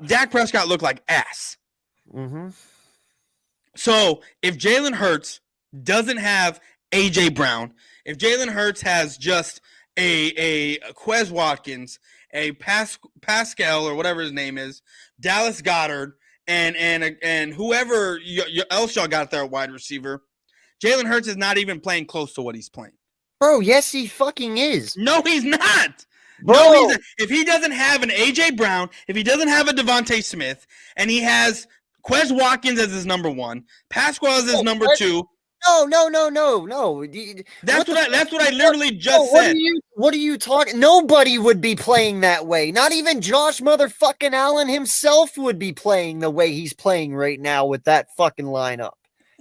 Dak Prescott looked like ass. Mm-hmm. So if Jalen Hurts doesn't have AJ Brown, if Jalen Hurts has just a Quez Watkins, a Pascal or whatever his name is, Dallas Goedert, and whoever else y'all got there at wide receiver, Jalen Hurts is not even playing close to what he's playing. Bro, yes, he fucking is. No, he's not. Bro. No, he's not. If he doesn't have an AJ Brown, if he doesn't have a Devontae Smith, and he has Quez Watkins as his number one, Pascal as his number two. No. That's what I literally just said. What are you talking? Nobody would be playing that way. Not even Josh motherfucking Allen himself would be playing the way he's playing right now with that fucking lineup.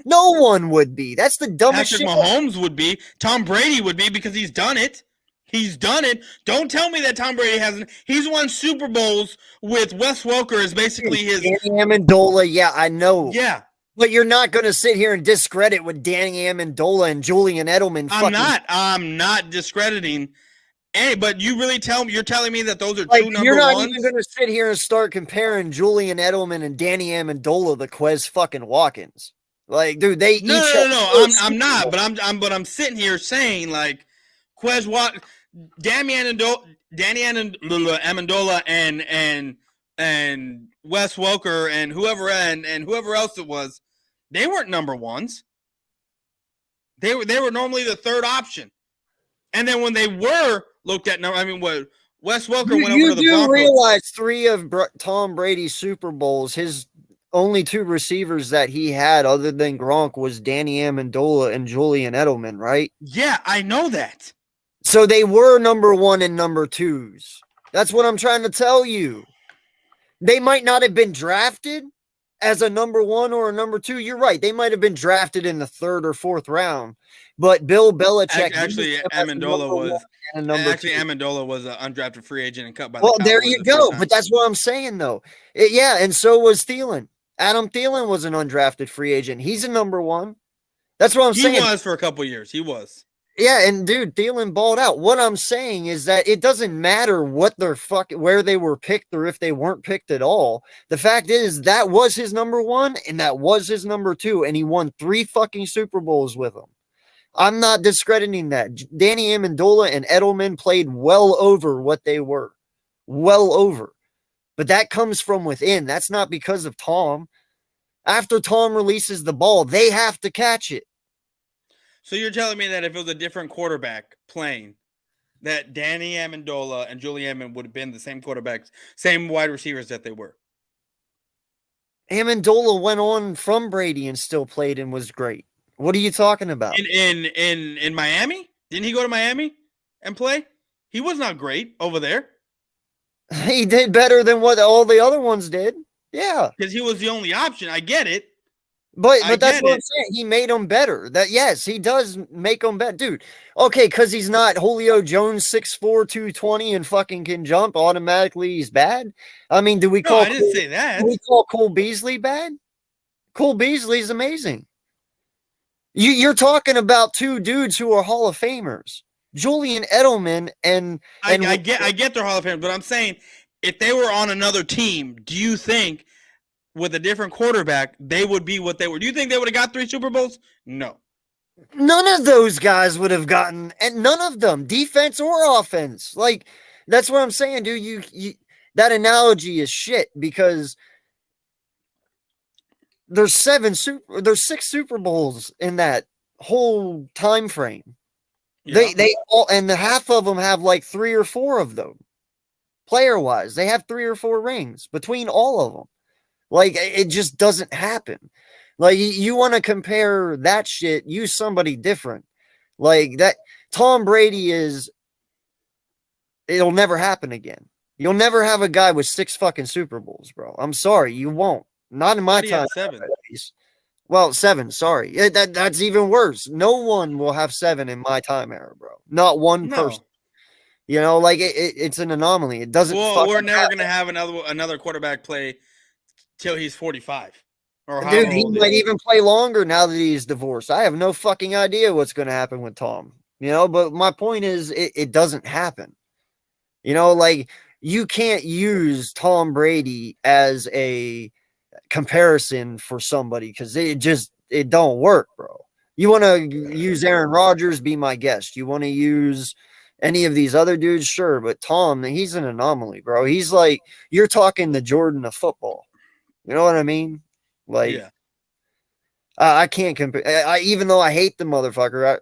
No one would be. That's the dumbest Patrick shit. Mahomes would be. Tom Brady would be because he's done it. He's done it. Don't tell me that Tom Brady hasn't. He's won Super Bowls with Wes Welker as basically his. Danny Amendola, yeah, I know. Yeah. But you're not going to sit here and discredit what Danny Amendola and Julian Edelman. I'm not discrediting. But you really you're telling me that those are like, two number ones? You're not even going to sit here and start comparing Julian Edelman and Danny Amendola to Quez fucking Watkins. Like, dude, they no. I'm not. But I'm sitting here saying like Quez Danny Amendola and Wes Welker and whoever else it was, they weren't number ones. They were normally the third option. And then when they were looked at, what Wes Welker went over to the Broncos. You do realize 3 of Tom Brady's Super Bowls, his only 2 receivers that he had other than Gronk was Danny Amendola and Julian Edelman, right? Yeah, I know that. So they were number 1 and number 2s. That's what I'm trying to tell you. They might not have been drafted as a number 1 or a number 2. You're right. They might have been drafted in the 3rd or 4th round. But Bill Belichick actually Amendola was an undrafted free agent and cut by the Cowboys. Well, there you go. But that's what I'm saying, though. And so was Thielen. Adam Thielen was an undrafted free agent. He's a number 1. That's what I'm saying. He was for a couple years. He was. Yeah, and dude, Thielen balled out. What I'm saying is that it doesn't matter what their where they were picked or if they weren't picked at all. The fact is that was his number one and that was his number two, and he won 3 fucking Super Bowls with them. I'm not discrediting that. Danny Amendola and Edelman played well over what they were. Well over. But that comes from within. That's not because of Tom. After Tom releases the ball, they have to catch it. So you're telling me that if it was a different quarterback playing, that Danny Amendola and Julian Edelman would have been the same quarterbacks, same wide receivers that they were? Amendola went on from Brady and still played and was great. What are you talking about? In Miami? Didn't he go to Miami and play? He was not great over there. He did better than what all the other ones did. Yeah. Because he was the only option. I get it. But that's what I'm saying. He made them better. That yes, he does make them better. Dude, okay, because he's not Julio Jones 6'4", 220 and fucking can jump, automatically he's bad. I mean, I didn't say that. Do we call Cole Beasley bad? Cole Beasley's amazing. You're talking about 2 dudes who are Hall of Famers. Julian Edelman and I get their Hall of Fame, but I'm saying if they were on another team, do you think with a different quarterback they would be what they were? Do you think they would have got 3 Super Bowls? No. None of those guys would have gotten, and none of them, defense or offense. Like, that's what I'm saying, dude. You that analogy is shit because there's 6 Super Bowls in that whole time frame. Yeah. They all, and the half of them have like 3 or 4 of them. Player wise, they have 3 or 4 rings between all of them. Like, it just doesn't happen. Like, you want to compare that shit, use somebody different. Like that, Tom Brady it'll never happen again. You'll never have a guy with 6 fucking Super Bowls, bro. I'm sorry, you won't. Not in my time. 7. Well, 7, sorry. That's even worse. No one will have 7 in my time era, bro. Not one person. You know, like it's an anomaly. It doesn't. Well, we're never gonna have another quarterback play till he's 45. Or dude, he might even play longer now that he's divorced. I have no fucking idea what's gonna happen with Tom. You know, but my point is, it doesn't happen. You know, like you can't use Tom Brady as a comparison for somebody because it don't work, bro. You want to use Aaron Rodgers, be my guest. You want to use any of these other dudes, sure, but Tom, he's an anomaly, bro. He's like, you're talking the Jordan of football. You know what I mean? Like, yeah. I can't compare. Even though I hate the motherfucker,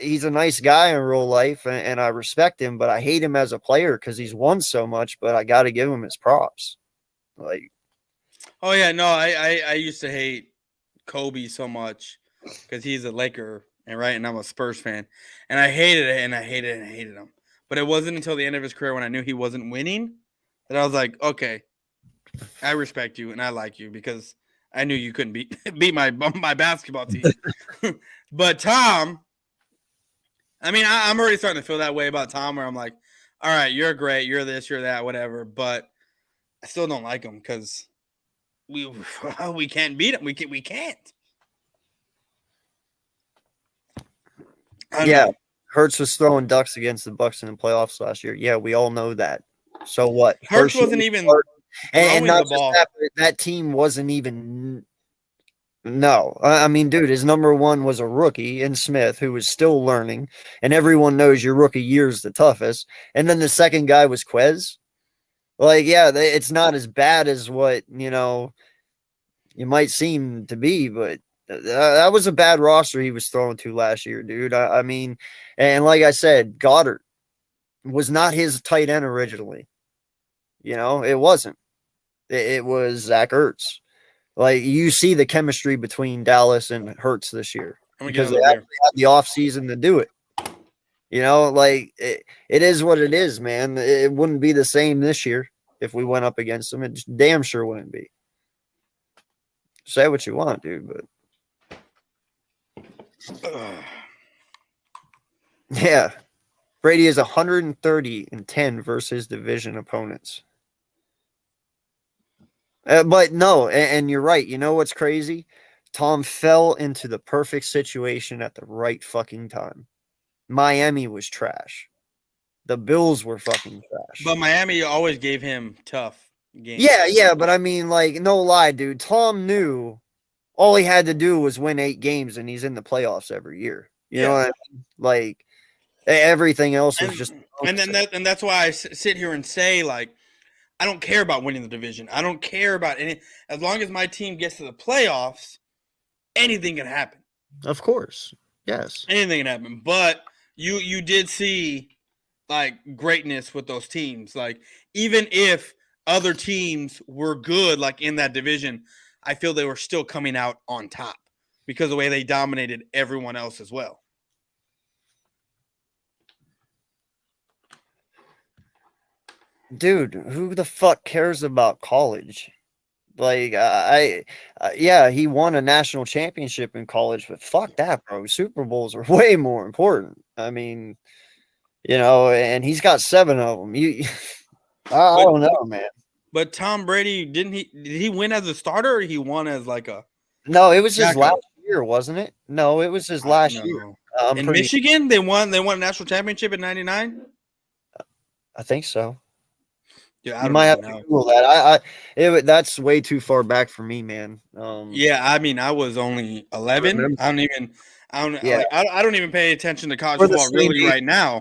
he's a nice guy in real life, and I respect him, but I hate him as a player because he's won so much. But I got to give him his props. Like, oh yeah, no, I used to hate Kobe so much because he's a Laker, and I'm a Spurs fan, and I hated it, and I hated him. But it wasn't until the end of his career when I knew he wasn't winning that I was like, okay, I respect you and I like you because I knew you couldn't beat my basketball team. But Tom, I mean, I'm already starting to feel that way about Tom, where I'm like, all right, you're great, you're this, you're that, whatever, but I still don't like him because we can't beat him. We can't. Yeah, Hurts was throwing ducks against the Bucks in the playoffs last year. Yeah, we all know that. So what? Hurts wasn't even and not just that team wasn't even. No, I mean, dude, his number one was a rookie in Smith who was still learning, and everyone knows your rookie year is the toughest. And then the second guy was Quez. Like, yeah, it's not as bad as what you might seem to be, but that was a bad roster he was throwing to last year, dude. I mean, and like I said, Goddard was not his tight end originally. It wasn't. It was Zach Ertz. Like, you see the chemistry between Dallas and Hurts this year because they actually had the offseason to do it. Like it is what it is, man. It wouldn't be the same this year if we went up against them. It damn sure wouldn't be. Say what you want, dude, but yeah. Brady is 130-10 versus division opponents. But no, and you're right. You know what's crazy? Tom fell into the perfect situation at the right fucking time. Miami was trash. The Bills were fucking trash. But Miami always gave him tough games. Yeah, but I mean, like, no lie, dude. Tom knew all he had to do was win 8 games, and he's in the playoffs every year. You know what I mean? Like, everything else was just. And that's why I sit here and say, like, I don't care about winning the division. I don't care about any. As long as my team gets to the playoffs, anything can happen. Of course, yes, anything can happen. But you did see like greatness with those teams. Like even if other teams were good, like in that division, I feel they were still coming out on top because of the way they dominated everyone else as well. dude. Who the fuck cares about college? Like, yeah, he won a national championship in college, but fuck that, bro. Super Bowls are way more important. I mean, and he's got 7 of them. I don't know, man. But Tom Brady, did he win as a starter or he won as like a No, it was his last year, wasn't it? No, it was his last year. In Michigan, they won a national championship in '99. I think so. Yeah, you might have to Google that. That's way too far back for me, man. Yeah, I mean, I was only 11. I don't even pay attention to college football really right now.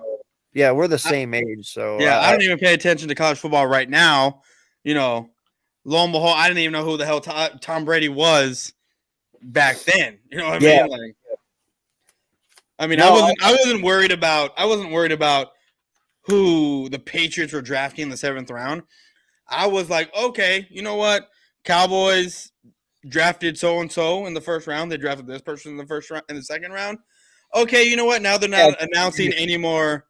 Yeah, we're the same age, so yeah, I don't even pay attention to college football right now. Lo and behold, I didn't even know who the hell Tom Brady was back then. You know what I mean? Like, I wasn't worried about who the Patriots were drafting in the 7th round. I was like, okay, you know what? Cowboys drafted so and so in the 1st round. They drafted this person in the 1st round, in the 2nd round. Okay, you know what? Now they're not announcing any more.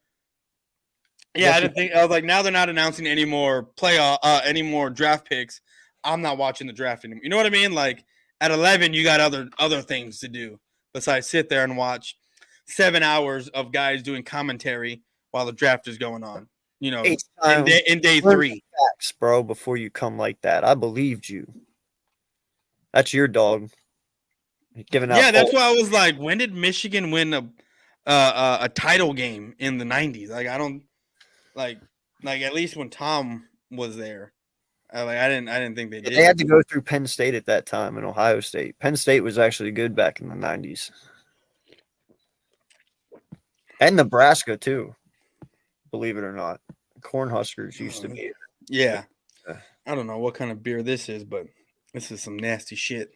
Yeah, I was like, now they're not announcing any more any more draft picks. I'm not watching the draft anymore. You know what I mean? Like at 11, you got other things to do besides sit there and watch 7 hours of guys doing commentary while the draft is going on. In day 3. Facts, bro, before you come like that. I believed you. That's your dog. Giving out. Yeah, that's why I was like, when did Michigan win a title game in the 90s? Like I don't like at least when Tom was there. I didn't think they did. They had to go through Penn State at that time and Ohio State. Penn State was actually good back in the 90s. And Nebraska too. Believe it or not. Cornhuskers used to be. Yeah. I don't know what kind of beer this is, but this is some nasty shit.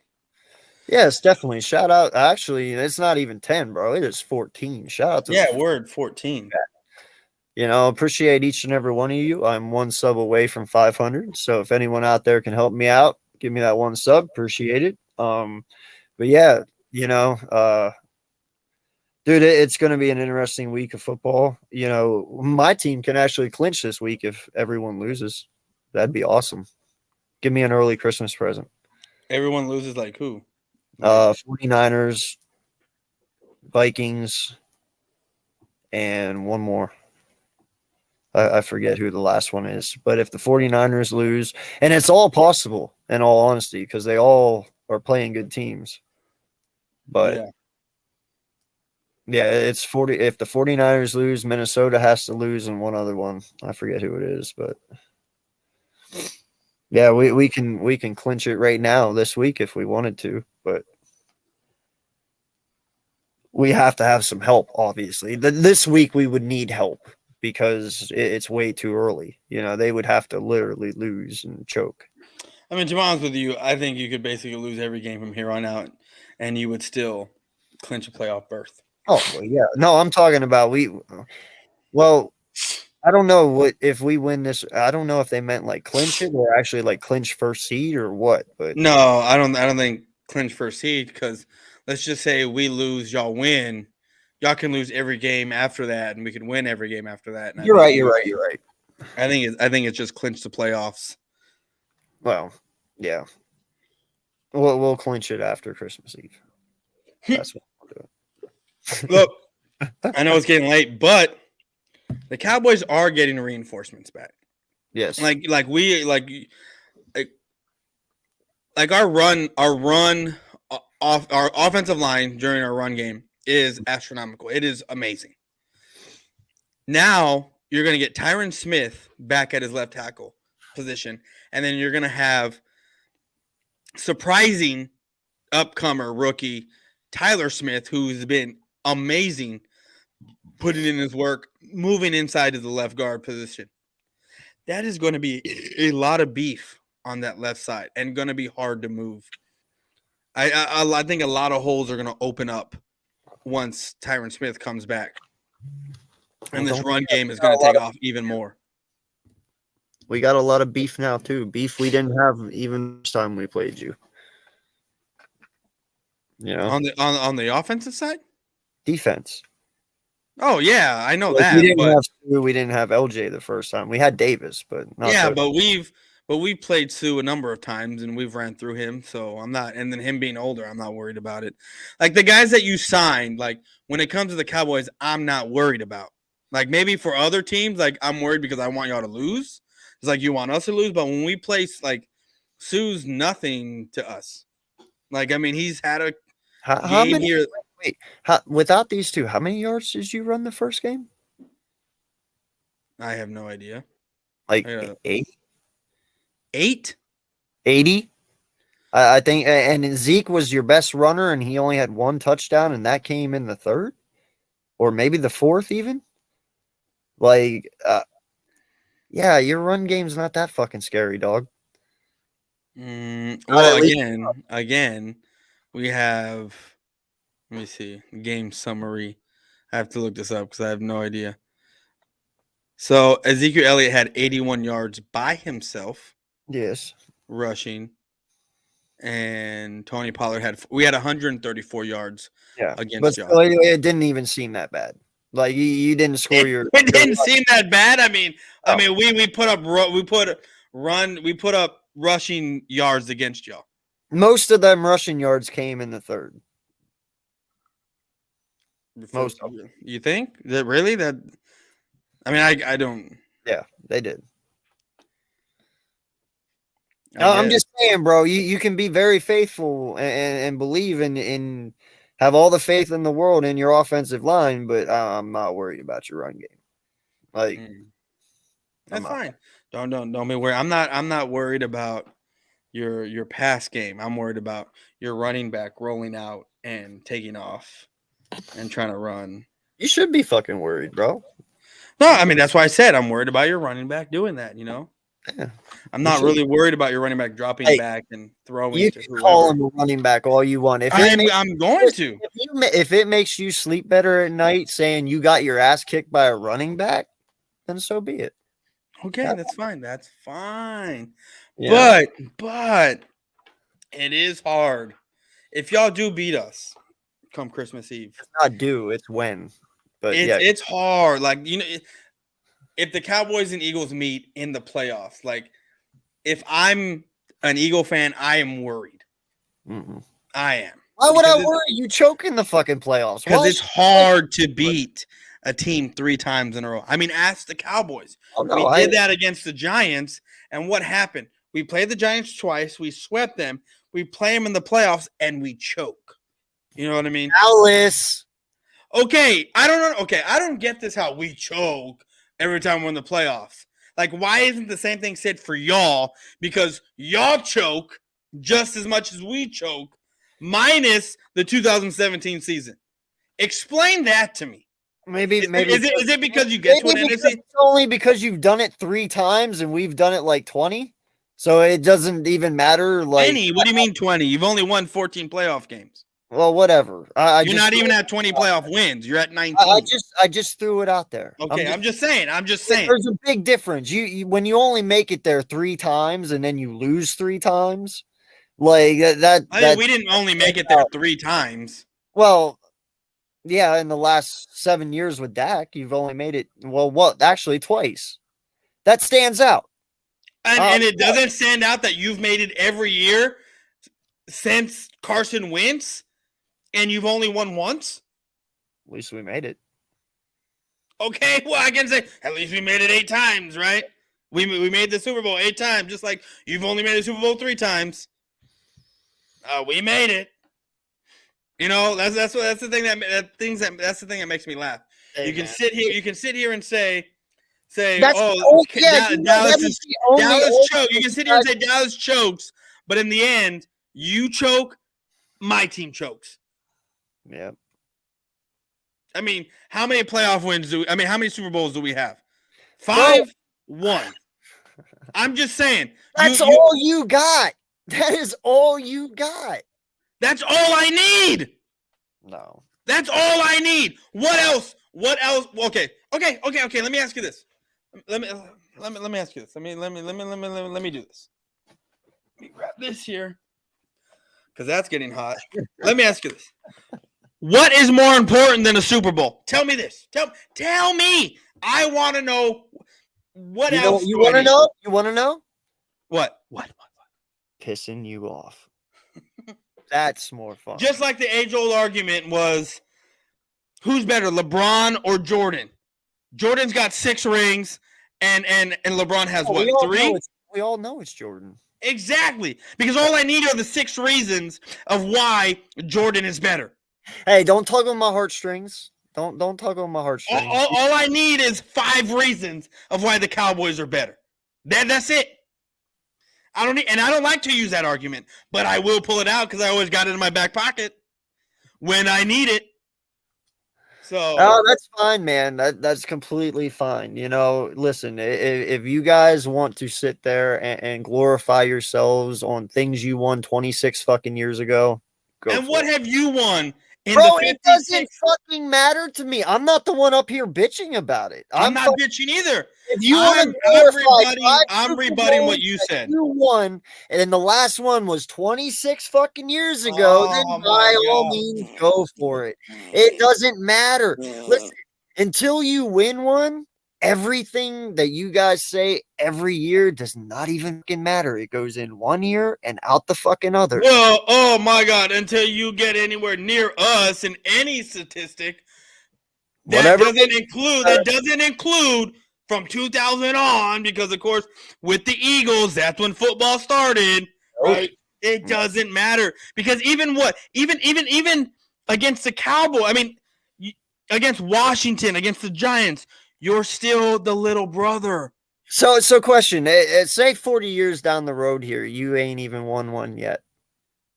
Yeah, it's definitely. Shout out. Actually, it's not even 10, bro. It is 14. Shout out to 14. Appreciate each and every one of you. I'm 1 sub away from 500. So if anyone out there can help me out, give me that 1 sub. Appreciate it. But yeah, dude, it's going to be an interesting week of football. My team can actually clinch this week if everyone loses. That'd be awesome. Give me an early Christmas present. Everyone loses like who? 49ers, Vikings, and one more. I forget who the last one is. But if the 49ers lose, and it's all possible, in all honesty, because they all are playing good teams. But yeah, it's 40. If the 49ers lose, Minnesota has to lose, and one other one. I forget who it is, but yeah, we can clinch it right now this week if we wanted to, but we have to have some help, obviously. This week we would need help because it's way too early. They would have to literally lose and choke. I mean, to be honest with you, I think you could basically lose every game from here on out, and you would still clinch a playoff berth. Oh, well, yeah. No, I'm talking about I don't know if we win this. I don't know if they meant like clinch it or actually like clinch first seed or what. But no, I don't think clinch first seed, because let's just say we lose, y'all win. Y'all can lose every game after that, and we can win every game after that. You're right. I think it's just clinch the playoffs. Well, yeah. We'll clinch it after Christmas Eve. That's what we'll do. Look, I know it's getting late, but the Cowboys are getting reinforcements back. Yes. Like our offensive line during our run game is astronomical. It is amazing. Now you're going to get Tyron Smith back at his left tackle position, and then you're going to have surprising upcomer rookie Tyler Smith, who's been amazing, putting in his work, moving inside to the left guard position. That is going to be a lot of beef on that left side and going to be hard to move. I think a lot of holes are going to open up once Tyron Smith comes back. And this run game is going to take off even more. We got a lot of beef now, too. Beef we didn't have even this time we played you. You know? On the offensive side? Defense. Oh, yeah, I know Like, that. We didn't have LJ the first time. We had Davis, but not yeah, the, but we've played Sue a number of times and we've ran through him, so I'm not. And then him being older, I'm not worried about it. Like the guys that you signed, like when it comes to the Cowboys, I'm not worried about. Like maybe for other teams, like I'm worried because I want y'all to lose. It's like you want us to lose, but when we play, like Sue's nothing to us. Like I mean, he's had a how game many? here. Wait, without these two, how many yards did you run the first game? I have no idea. Like Yeah. 8? 8? 80? I think, and Zeke was your best runner, and he only had one touchdown, and that came in the third, or maybe the fourth, even. Like, yeah, your run game's not that fucking scary, dog. Well, again, we have. Let me see. Game summary. I have to look this up because I have no idea. So Ezekiel Elliott had 81 yards by himself. Yes. Rushing. And Tony Pollard had 134 yards against y'all. But it didn't even seem that bad. Like you didn't score It didn't seem that bad. I mean, we put up rushing yards against y'all. Most of them rushing yards came in the third. Most of them. You think that really that? I mean, I don't. Yeah, they did. I'm just saying, bro. You can be very faithful and believe in have all the faith in the world in your offensive line, but I'm not worried about your run game. Like that's fine. Don't be worried. I'm not worried about your pass game. I'm worried about your running back rolling out and taking off and trying to run. You should be fucking worried, bro. No, I mean that's why I said I'm worried about your running back doing that. You know, yeah. I'm not really worried about your running back dropping back and throwing. You to can call him a running back all you want. I'm going to. If it makes you sleep better at night, saying you got your ass kicked by a running back, then so be it. Okay, that's fine. That's fine. Yeah. But it is hard if y'all do beat us come Christmas Eve. It's not due, it's when. But it's hard. Like if the Cowboys and Eagles meet in the playoffs, like if I'm an Eagle fan, I am worried. Mm-hmm. I am. Why would I worry? You choke in the fucking playoffs. Because it's hard to beat a team 3 times in a row. I mean, ask the Cowboys. We did that against the Giants, and what happened? We played the Giants twice. We swept them. We play them in the playoffs, and we choke. You know what I mean? Alice. Okay, I don't know. Okay, I don't get this how we choke every time we're in the playoffs. Like, why isn't the same thing said for y'all? Because y'all choke just as much as we choke, minus the 2017 season. Explain that to me. Maybe is it because you get to an NFC? It's only because you've done it 3 times and we've done it like 20. So it doesn't even matter. Like 20? What do you mean 20? You've only won 14 playoff games. Well, whatever. You're not even at 20 playoff wins. You're at 19. I just threw it out there. Okay, I'm just saying. There's a big difference. You when you only make it there 3 times and then you lose 3 times, like that. We didn't only make it there 3 times. Well, yeah, in the last 7 years with Dak, you've only made it. Well, actually twice. That stands out. And it doesn't stand out that you've made it every year since Carson Wentz. And you've only won once? At least we made it. Okay, well, I can say at least we made it 8 times, right? We made the Super Bowl 8 times, just like you've only made the Super Bowl 3 times. We made it. You know, that's the thing that makes me laugh. Hey, you can man. sit here. You can sit here and say, That's oh, the only, yeah, Dallas that is is the only Dallas choke. You argument can sit here and say Dallas chokes, but in the end, you choke. My team chokes. Yeah. I mean, how many playoff wins do we, I mean, how many Super Bowls do we have? 5, 1. I'm just saying. That's all you got. That is all you got. That's all I need. No. That's all I need. What else? What else? Okay. Let me ask you this. Let me ask you this. Let me do this. Let me grab this here because that's getting hot. Let me ask you this. What is more important than a Super Bowl? Tell me this. Tell me. I want to know what else. You want to know? You want to know? What? Pissing you off. That's more fun. Just like the age-old argument was, who's better, LeBron or Jordan? Jordan's got 6 rings, and LeBron has what, 3? We all know it's Jordan. Exactly, because all I need are the 6 reasons of why Jordan is better. Hey, don't tug on my heartstrings. Don't tug on my heartstrings. All I need is 5 reasons of why the Cowboys are better. That's it. I don't like to use that argument, but I will pull it out because I always got it in my back pocket when I need it. So that's fine, man. That's completely fine. You know, listen, if you guys want to sit there and glorify yourselves on things you won 26 fucking years ago, go. And what have you won? Bro, it doesn't fucking matter to me. I'm not the one up here bitching about it. I'm not bitching either. If you want to I'm rebutting what you said. You won, and then the last one was 26 fucking years ago. Then by all means, go for it. It doesn't matter. Listen, until you win one, everything that you guys say every year does not even fucking matter. It goes in one year and out the fucking other. Well, oh my God, until you get anywhere near us in any statistic, that doesn't include from 2000 on, because of course with the Eagles, that's when football started, right? It doesn't matter, because even against the Cowboys, I mean, against Washington, against the Giants, you're still the little brother. So question, say 40 years down the road here, you ain't even won one yet.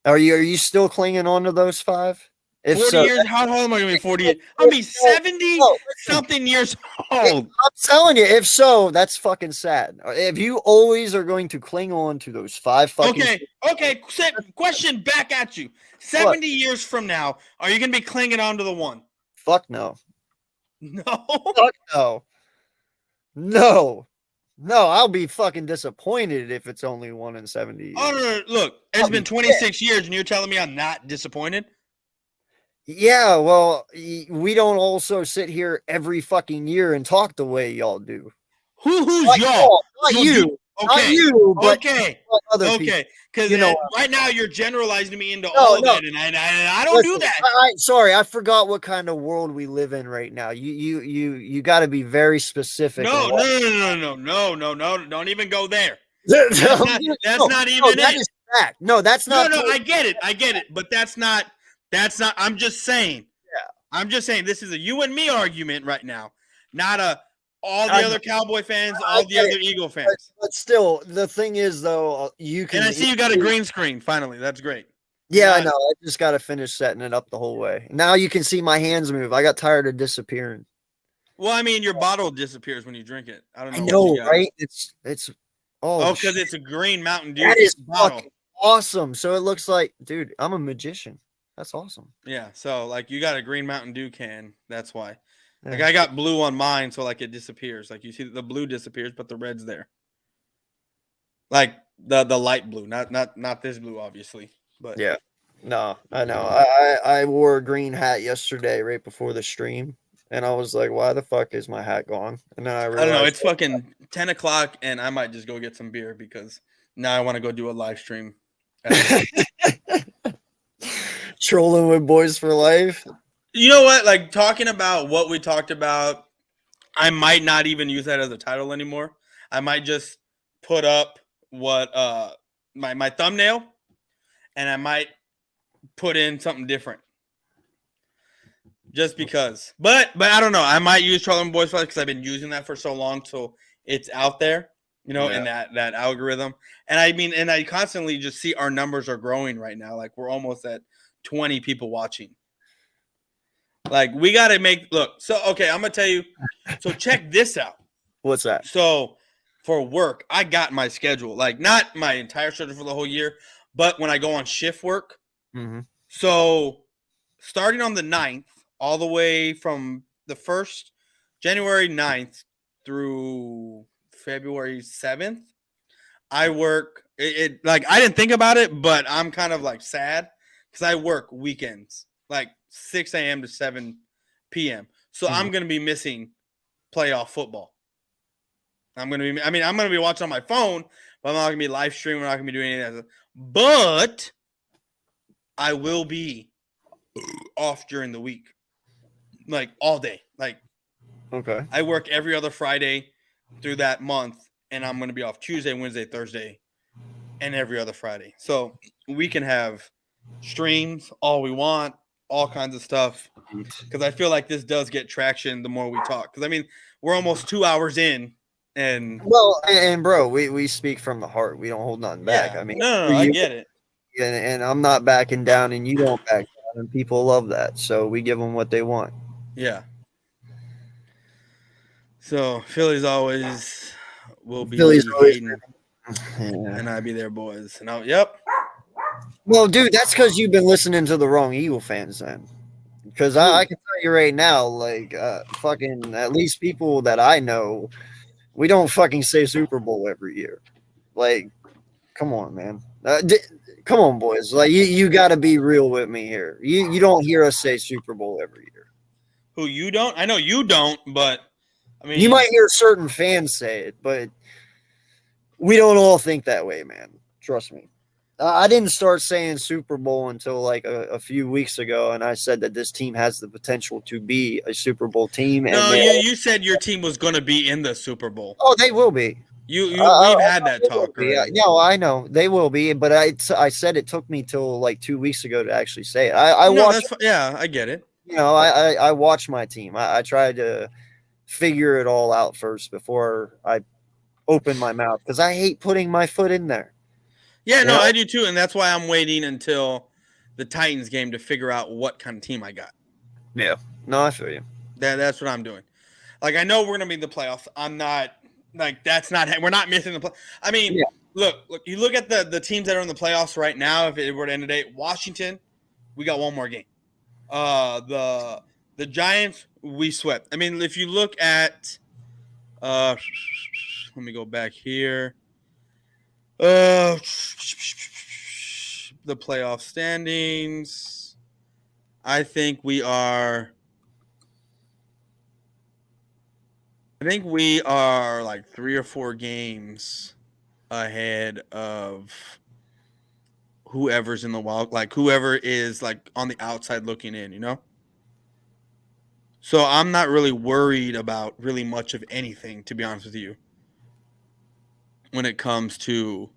Are you still clinging on to those 5? If 40 years, how old am I going to be? 48. I'll be 70 something years old. I'm telling you, if so, that's fucking sad. If you always are going to cling on to those 5 fucking. Okay. Question back at you. 70 years from now, are you going to be clinging on to the 1? Fuck no. No. Fuck no. No, I'll be fucking disappointed if it's only 1 in 70 years. Oh, no. Look, it's been 26 years, and you're telling me I'm not disappointed? Yeah, well, we don't also sit here every fucking year and talk the way y'all do. Who's y'all? Not you. Not you, but other people. Okay, because right now you're generalizing me into all of it, and I don't do that. Sorry, I forgot what kind of world we live in right now. You got to be very specific. No, don't even go there. That's not even it. That is fact. No, that's not. No, I get it, but that's not. I'm just saying. Yeah. I'm just saying this is a you and me argument right now, not all the other Cowboy fans, all the other Eagle fans. But still, the thing is, though, you can. And I see you got a green screen. Finally, that's great. Yeah, I know. I just got to finish setting it up the whole way. Now you can see my hands move. I got tired of disappearing. Well, I mean, your bottle disappears when you drink it. I don't know. I know, right? It's because it's a green Mountain Dew. That is bottle. Fucking awesome. So it looks like, dude, I'm a magician. That's awesome. Yeah. So like you got a green Mountain Dew can. That's why. Yeah. Like I got blue on mine, so like it disappears. Like you see the blue disappears, but the red's there. Like the light blue, not this blue, obviously. But yeah. No, I know. I wore a green hat yesterday right before the stream, and I was like, why the fuck is my hat gone? And then I realized, I don't know, it's fucking 10 o'clock, and I might just go get some beer because now I want to go do a live stream. Trolling with Boys for Life. You know what? Like talking about what we talked about, I might not even use that as a title anymore. I might just put up what my thumbnail, and I might put in something different. just because. But I don't know. I might use Charlton Boys because I've been using that for so long, so it's out there, in that algorithm. And I constantly just see our numbers are growing right now. Like we're almost at 20 people watching. Like we got to so okay, I'm gonna tell you. So check this out. What's that? So for work, I got my schedule, like not my entire schedule for the whole year, but when I go on shift work. Mm-hmm. So starting on the 9th, all the way from the 1st, January 9th through February 7th, I work like I didn't think about it, but I'm kind of like sad because I work weekends, like 6 a.m. to 7 p.m. So I'm going to be missing playoff football. I'm going to be watching on my phone, but I'm not going to be live streaming. I'm not going to be doing any of that. But I will be off during the week, like all day. Like, okay, I work every other Friday through that month, and I'm going to be off Tuesday, Wednesday, Thursday, and every other Friday. So we can have streams all we want, all kinds of stuff. Because I feel like this does get traction the more we talk. Because we're almost 2 hours in, and bro, we speak from the heart. We don't hold nothing back. Yeah, no, I get it. And I'm not backing down, and you don't back down, and people love that. So we give them what they want. Yeah. So Phillies always will be hating, and I be their boys. And yep. Well, dude, that's because you've been listening to the wrong Eagle fans then. Because I can tell you right now, like, fucking, at least people that I know, we don't fucking say Super Bowl every year. Like, come on, man. Come on, boys. Like, you got to be real with me here. You don't hear us say Super Bowl every year. Who, you don't? I know you don't, but you might hear certain fans say it, but we don't all think that way, man. Trust me. I didn't start saying Super Bowl until like a few weeks ago, and I said that this team has the potential to be a Super Bowl team. No, you said your team was going to be in the Super Bowl. Oh, they will be. We've had that talk. No, I know they will be, but I said it took me till like 2 weeks ago to actually say it. I get it. You know, I watch my team. I try to figure it all out first before I open my mouth because I hate putting my foot in there. Yeah, no, I do too, and that's why I'm waiting until the Titans game to figure out what kind of team I got. Yeah, no, I feel you. That's what I'm doing. Like, I know we're gonna be in the playoffs. I'm not like we're not missing the play. I mean, look, you look at the teams that are in the playoffs right now. If it were to end today, Washington, we got one more game. The Giants, we swept. I mean, if you look at, let me go back here. The playoff standings. I think we are like 3 or 4 games ahead of whoever's in the wild, like whoever is like on the outside looking in, you know? So I'm not really worried about really much of anything, to be honest with you, when it comes to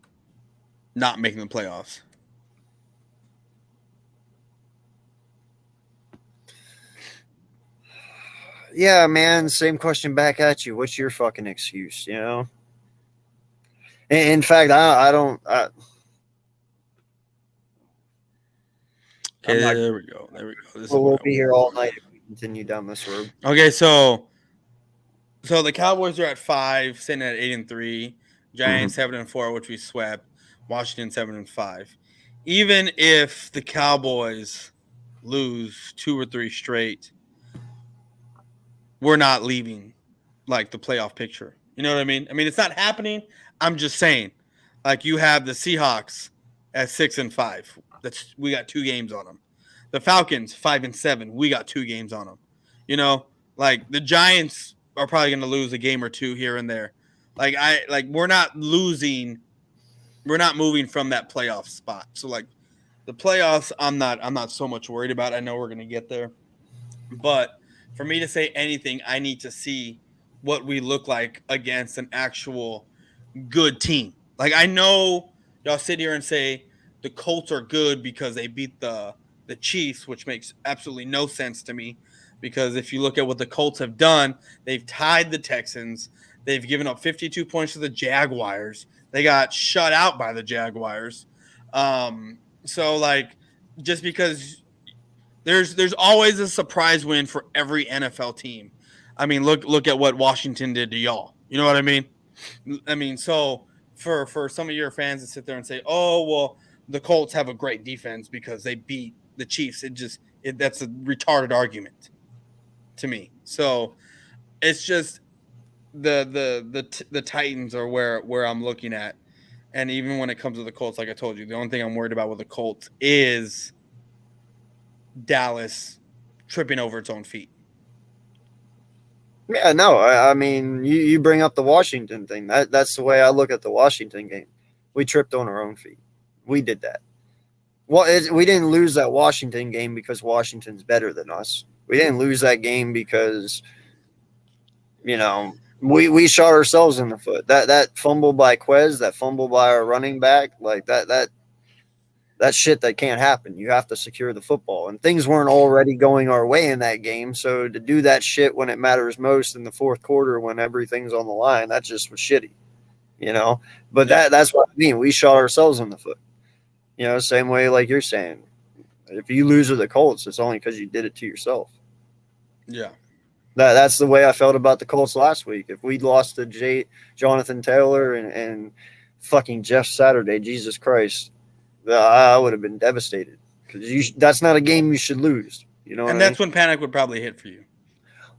not making the playoffs. Yeah, man, same question back at you. What's your fucking excuse, you know? In fact, I don't. Okay, there we go. We'll be here all night if we continue down this road. Okay, so the Cowboys are at 5, sitting at 8-3. Giants 7-4, which we swept. Washington 7-5. Even if the Cowboys lose 2 or 3 straight, we're not leaving like the playoff picture. You know what I mean? I mean, it's not happening. I'm just saying, like, you have the Seahawks at 6-5. We got 2 games on them. The Falcons 5-7. We got 2 games on them. You know, like the Giants are probably going to lose a game or 2 here and there. We're not losing. We're not moving from that playoff spot. So like the playoffs, I'm not so much worried about. I know we're going to get there, but for me to say anything, I need to see what we look like against an actual good team. Like, I know y'all sit here and say the Colts are good because they beat the Chiefs, which makes absolutely no sense to me. because if you look at what the Colts have done, they've tied the Texans. They've given up 52 points to the Jaguars. They got shut out by the Jaguars. So like, just because there's always a surprise win for every NFL team. I mean, look at what Washington did to y'all. You know what I mean? I mean, so for some of your fans to sit there and say, "Oh, well, the Colts have a great defense because they beat the Chiefs," that's a retarded argument to me. So it's just the Titans are where I'm looking at, and even when it comes to the Colts, like I told you, the only thing I'm worried about with the Colts is Dallas tripping over its own feet. Yeah, no, I mean, you bring up the Washington thing. That's the way I look at the Washington game. We tripped on our own feet. We did that. Well, we didn't lose that Washington game because Washington's better than us. We didn't lose that game because, we shot ourselves in the foot. That fumble by Quez, that fumble by our running back, like that's shit that can't happen. You have to secure the football. And things weren't already going our way in that game. So to do that shit when it matters most in the fourth quarter when everything's on the line, that just was shitty. But that's what I mean. We shot ourselves in the foot. Same way like you're saying. If you lose to the Colts, it's only because you did it to yourself. Yeah. That's the way I felt about the Colts last week. If we'd lost to Jonathan Taylor and fucking Jeff Saturday, Jesus Christ, I would have been devastated because that's not a game you should lose. And that's when panic would probably hit for you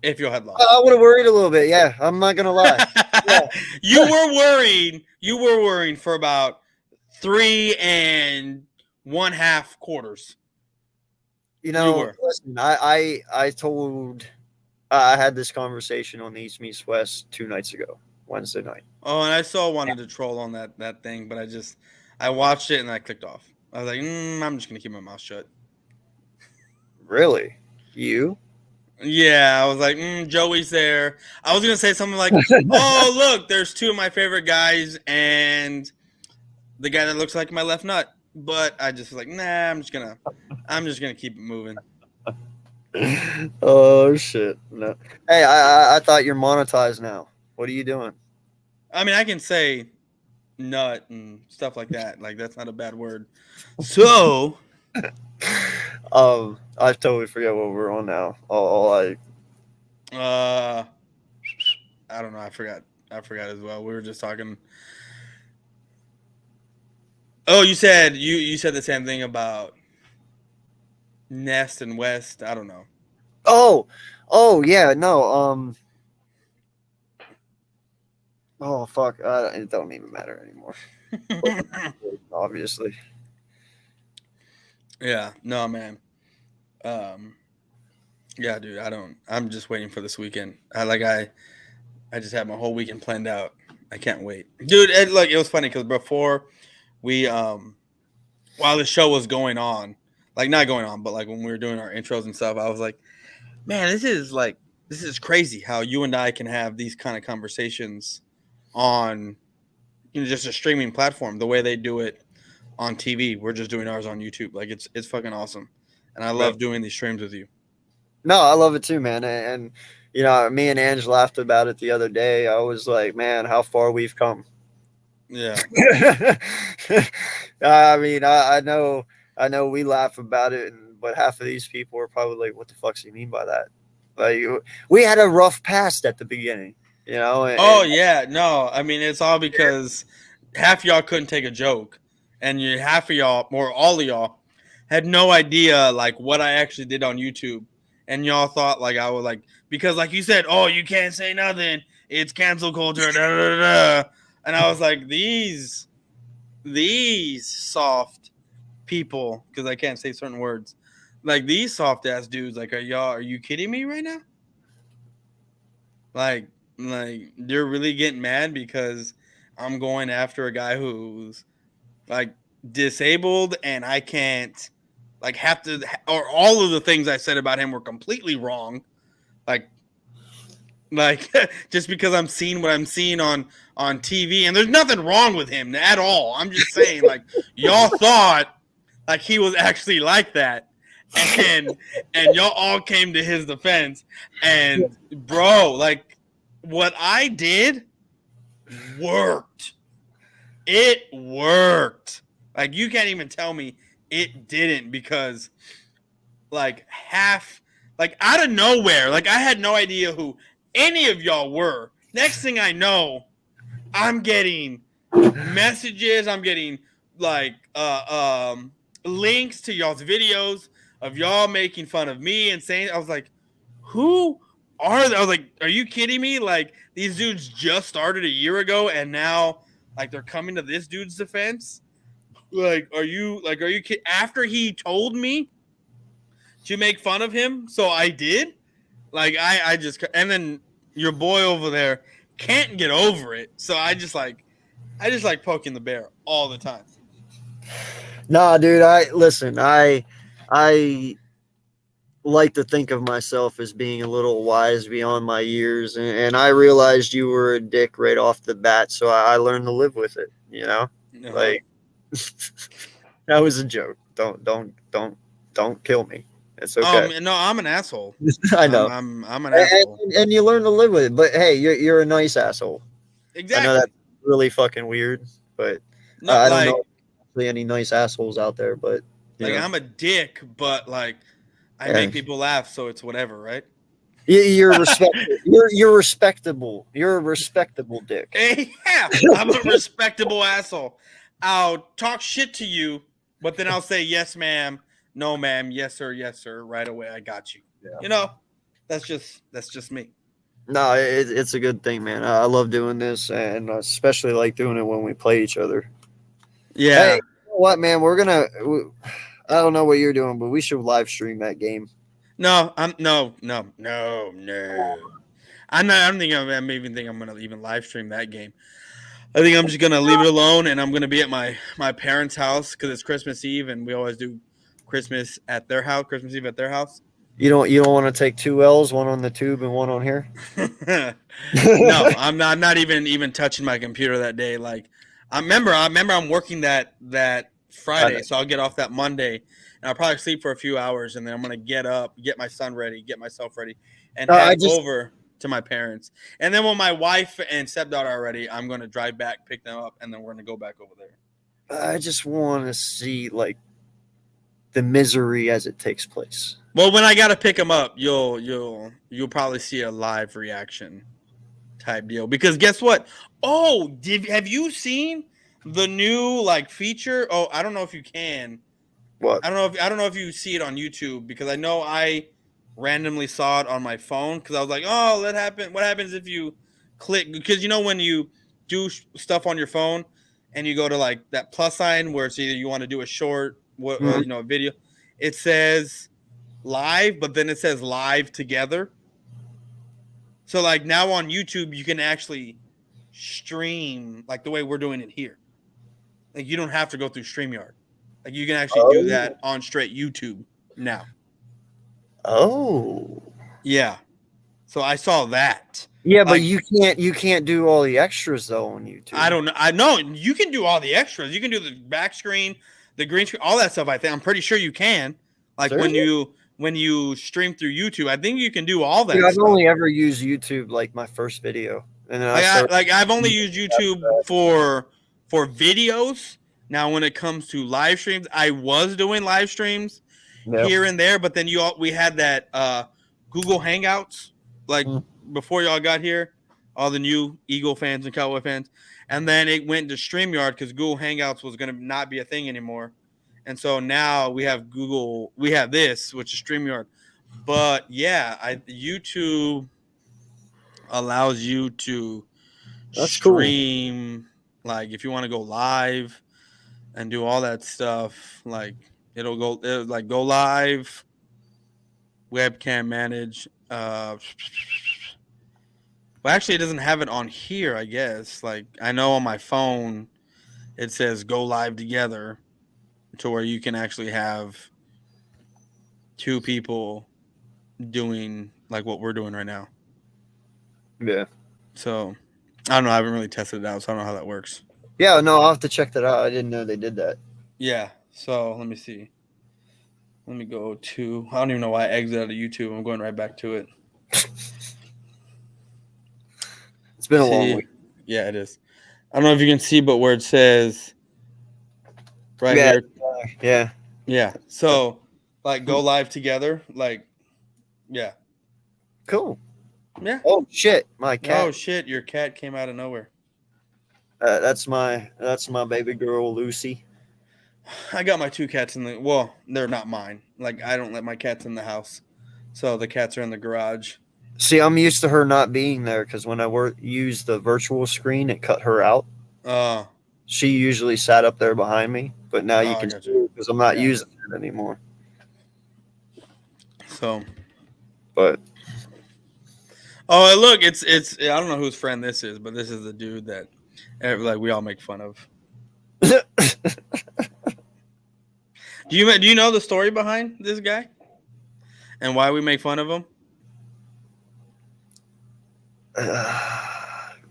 if you had lost. I would have worried a little bit. Yeah, I'm not gonna lie. Yeah. You were worried. You were worrying for about 3 1/2 quarters. Listen, I had this conversation on the East Meets West 2 nights ago, Wednesday night. Oh, and I wanted to troll on that thing, but I watched it and I clicked off. I was like, I'm just gonna keep my mouth shut. Really? You? Yeah, I was like, Joey's there. I was gonna say something like, "Oh, look, there's 2 of my favorite guys and the guy that looks like my left nut." But I just was like, nah, I'm just gonna keep it moving. Oh shit! No. Hey, I thought you're monetized now. What are you doing? I mean, I can say nut and stuff like that. Like that's not a bad word. So, I totally forget what we're on now. I don't know. I forgot as well. We were just talking. Oh, you said the same thing about Nest and West. I don't know. Oh yeah, no. Oh fuck! It don't even matter anymore. Obviously. Yeah. No, man. Yeah, dude. I'm just waiting for this weekend. I just had my whole weekend planned out. I can't wait, dude. It was funny because before we while the show was going on, like not going on, but like when we were doing our intros and stuff, I was like, man, this is crazy how you and I can have these kind of conversations on just a streaming platform the way they do it on TV. We're just doing ours on YouTube. Like it's fucking awesome, and I love doing these streams with you. No, I love it too, man. And me and Ange laughed about it the other day. I was like, man, how far we've come. Yeah. I mean, I know we laugh about it, but half of these people are probably like, what the fuck do you mean by that? Like, we had a rough past at the beginning, Yeah. No, I mean, it's all because half of y'all couldn't take a joke, and half of y'all, or all of y'all, had no idea like what I actually did on YouTube. And y'all thought like I was like, because like you said, oh, you can't say nothing. It's cancel culture. Da, da, da, da. And I was like, these soft people, because I can't say certain words, like these soft ass dudes, like, are you kidding me right now? Like you're really getting mad because I'm going after a guy who's like disabled and I can't like have to, or all of the things I said about him were completely wrong. Like just because I'm seeing what I'm seeing on TV, and there's nothing wrong with him at all. I'm just saying, like, y'all thought like he was actually like that, and y'all all came to his defense. And bro, like what I did worked. It worked. Like you can't even tell me it didn't, because like out of nowhere, like I had no idea who any of y'all were. Next thing I know, I'm getting messages, I'm getting like links to y'all's videos of y'all making fun of me and saying, I was like, who are they? I was like, are you kidding me? Like these dudes just started a year ago and now like they're coming to this dude's defense. Like, are you kidding? After he told me to make fun of him, so I did. Like I just, and then your boy over there can't get over it. So I just like poking the bear all the time. Nah, dude. I like to think of myself as being a little wise beyond my years, and I realized you were a dick right off the bat, so I learned to live with it. You know, like that was a joke. Don't kill me. It's okay. No, I'm an asshole. I know. I'm an asshole. And you learn to live with it. But hey, you're a nice asshole. Exactly. I know that's really fucking weird, but No, I like, don't know if any nice assholes out there. But like know. I'm a dick, but like I Yeah. make people laugh, so it's whatever, right? You're respectable. You're respectable. You're a respectable dick. Hey, yeah, I'm a respectable asshole. I'll talk shit to you, but then I'll say yes, ma'am, no, ma'am, yes, sir, right away. I got you. Yeah. You know, that's just me. No, it's a good thing, man. I love doing this, and especially like doing it when we play each other. Yeah. Hey, you know what, man? I don't know what you're doing, but we should live stream that game. No, no. I'm not. I don't think I'm even think I'm gonna even live stream that game. I think I'm just gonna leave it alone, and I'm gonna be at my parents' house because it's Christmas Eve, and we always do Christmas at their house. Christmas Eve at their house. You don't want to take 2 L's, one on the tube and one on here? No, I'm not even touching my computer that day. Like I remember I'm working that Friday, so I'll get off that Monday, and I'll probably sleep for a few hours, and then I'm gonna get up, get my son ready, get myself ready, and head over to my parents. And then when my wife and stepdaughter are ready, I'm gonna drive back, pick them up, and then we're gonna go back over there. I just want to see like the misery as it takes place. Well, when I gotta pick them up, you'll probably see a live reaction type deal, because guess what? Oh, have you seen the new like feature? Oh, I don't know if you can. What? I don't know if you see it on YouTube, because I know I randomly saw it on my phone because I was like, oh, that happened. What happens if you click? Because you know when you do stuff on your phone and you go to like that plus sign where it's either you want to do a short, a video, it says live, but then it says live together. So like now on YouTube, you can actually stream like the way we're doing it here. Like you don't have to go through StreamYard. Like you can actually do that on straight YouTube now. Oh. Yeah. So I saw that. Yeah, but you can't do all the extras though on YouTube. I don't know. I know you can do all the extras. You can do the back screen, the green screen, all that stuff. I'm pretty sure you can. Like when you stream through YouTube, I think you can do all that. Dude, I've stuff. only ever used YouTube like my first video, and then I've only used YouTube for videos. Now, when it comes to live streams, I was doing live streams here and there, but then we had that Google Hangouts before y'all got here, all the new Eagle fans and Cowboy fans, and then it went to StreamYard because Google Hangouts was going to not be a thing anymore, and so now we have this, which is StreamYard. But yeah, YouTube allows you to stream, cool. Like if you want to go live and do all that stuff, like it'll go live, webcam manage. Well, actually, it doesn't have it on here, I guess. Like I know on my phone, it says go live together, to where you can actually have 2 people doing like what we're doing right now. Yeah. So I don't know. I haven't really tested it out, so I don't know how that works. Yeah, no, I'll have to check that out. I didn't know they did that. Yeah. So let me see. Let me go to. I don't even know why I exited out of YouTube. I'm going right back to it. It's been a long week. Yeah, it is. I don't know if you can see, but where it says right Yeah, here. yeah. Yeah. So, like, go live together. Like, yeah. Cool. Yeah. Oh shit, my cat. Oh shit, your cat came out of nowhere. That's my baby girl Lucy. I got my 2 cats in the. Well, they're not mine. Like, I don't let my cats in the house, so the cats are in the garage. See, I'm used to her not being there because when I used the virtual screen, it cut her out. She usually sat up there behind me, but now you can see because I'm not using it anymore. So, but look, it's I don't know whose friend this is, but this is the dude that like we all make fun of. Do you know the story behind this guy and why we make fun of him?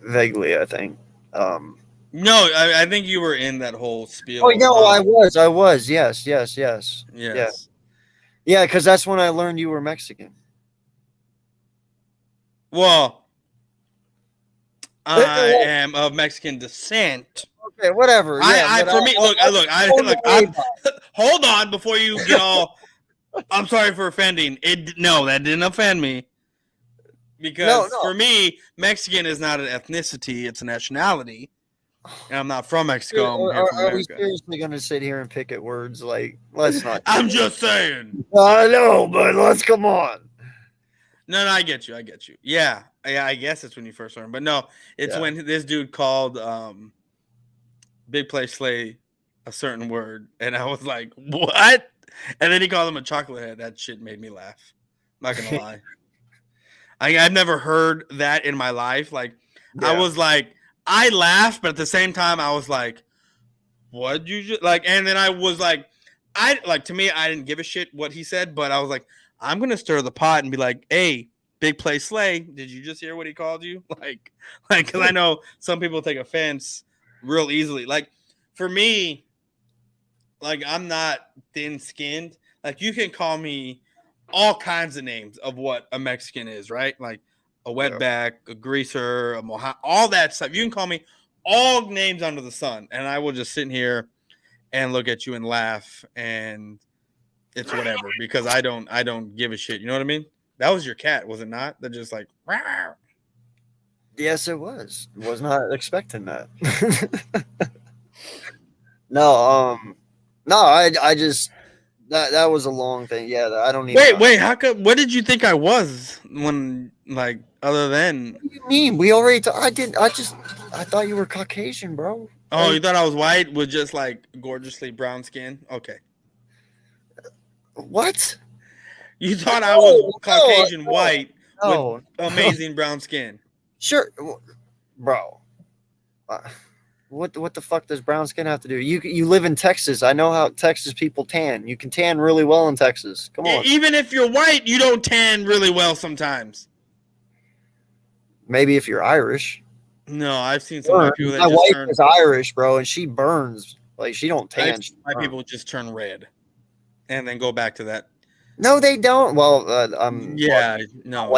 Vaguely, I think. No, I think you were in that whole spiel. Oh no, I was. Yes. Yeah, because that's when I learned you were Mexican. Well, I am of Mexican descent. Okay, whatever. Yeah, Hold on before you get all. I'm sorry for offending. No, that didn't offend me. Because for me, Mexican is not an ethnicity; it's a nationality. And I'm not from Mexico. Are we seriously going to sit here and pick at words? Like, let's not. I'm just saying. I know, but let's come on. No, I get you. Yeah, I guess it's when you first learned, but no, it's when this dude called Big Play Slay a certain word, and I was like, "What?" And then he called him a chocolate head. That shit made me laugh. I'm not gonna lie. I've never heard that in my life. Like, I was like, I laughed, but at the same time, I was like, "What you just like?" And then I was like, to me, I didn't give a shit what he said, but I was like, I'm gonna stir the pot and be like, "Hey, Big Play Slay, did you just hear what he called you?" Like, because I know some people take offense real easily. Like, for me, like, I'm not thin-skinned. Like, you can call me all kinds of names of what a Mexican is, right? Like a wetback, a greaser, a Moha, all that stuff. You can call me all names under the sun, and I will just sit here and look at you and laugh, and it's whatever because I don't give a shit. You know what I mean? That was your cat, was it not? That just like. Rawr. Yes, it was. Was not expecting that. No, I just that was a long thing. Yeah, I don't even. Wait. How come? What did you think I was when, like, other than? What do you mean? We already. I thought you were Caucasian, bro. Oh, you thought I was white with just like gorgeously brown skin? Okay. What? You thought I was Caucasian white with amazing brown skin? Sure, bro. What the fuck does brown skin have to do? You live in Texas. I know how Texas people tan. You can tan really well in Texas. Come on. Even if you're white, you don't tan really well sometimes. Maybe if you're Irish. No, I've seen some white people that my wife is Irish, bro, and she burns. Like, she don't tan. White people just turn red and then go back to that. No, they don't. Well, no.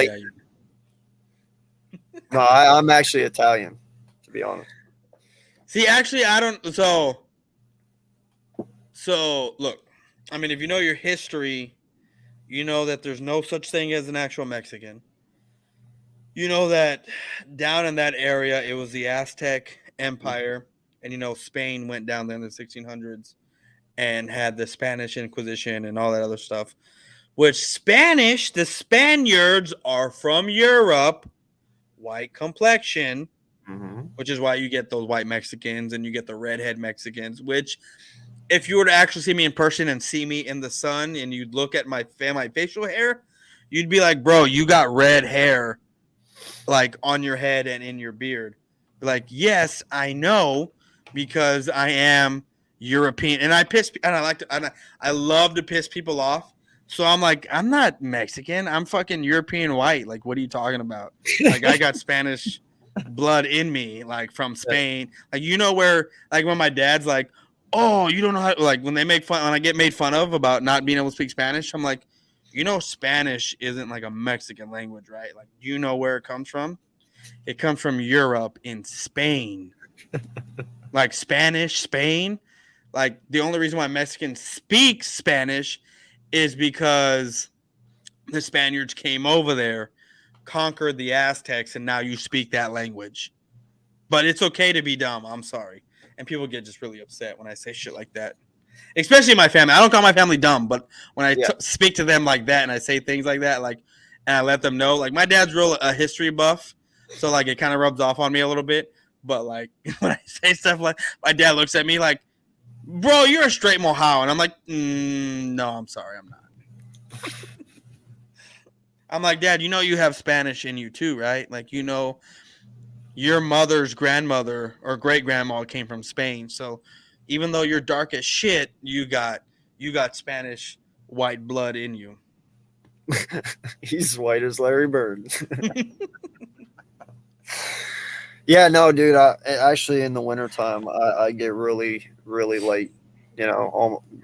No, I'm actually Italian, to be honest. See, actually, I don't. So look, I mean, if you know your history, you know that there's no such thing as an actual Mexican. You know that down in that area, it was the Aztec Empire, and Spain went down there in the 1600s and had the Spanish Inquisition and all that other stuff. Which the Spaniards are from Europe, white complexion. Mm-hmm. Which is why you get those white Mexicans and you get the redhead Mexicans, which if you were to actually see me in person and see me in the sun and you'd look at my facial hair, you'd be like, bro, you got red hair like on your head and in your beard. Like, yes, I know because I am European and I love to piss people off. So I'm like, I'm not Mexican. I'm fucking European white. Like, what are you talking about? Like, I got Spanish blood in me, like from Spain. Like, where, like, when my dad's like, oh, you don't know how, like when I get made fun of about not being able to speak Spanish, I'm like, Spanish isn't like a Mexican language, right? Like, do you know where it comes from? It comes from Europe in Spain. Like Spanish, Spain. Like the only reason why Mexicans speak Spanish is because the Spaniards came over there, conquered the Aztecs, and now you speak that language. But it's okay to be dumb. I'm sorry. And people get just really upset when I say shit like that. Especially my family. I don't call my family dumb, but when I speak to them like that and I say things like that, like, and I let them know, like, my dad's real a history buff, so like it kind of rubs off on me a little bit. But like when I say stuff like, my dad looks at me like, "Bro, you're a straight Mohawk," and I'm like, "No, I'm sorry, I'm not." I'm like, "Dad, you have Spanish in you too, right? Like, your mother's grandmother or great grandma came from Spain, so." Even though you're dark as shit, you got Spanish white blood in you. He's white as Larry Bird. Yeah, no, dude. Actually, in the wintertime, I get really, really light,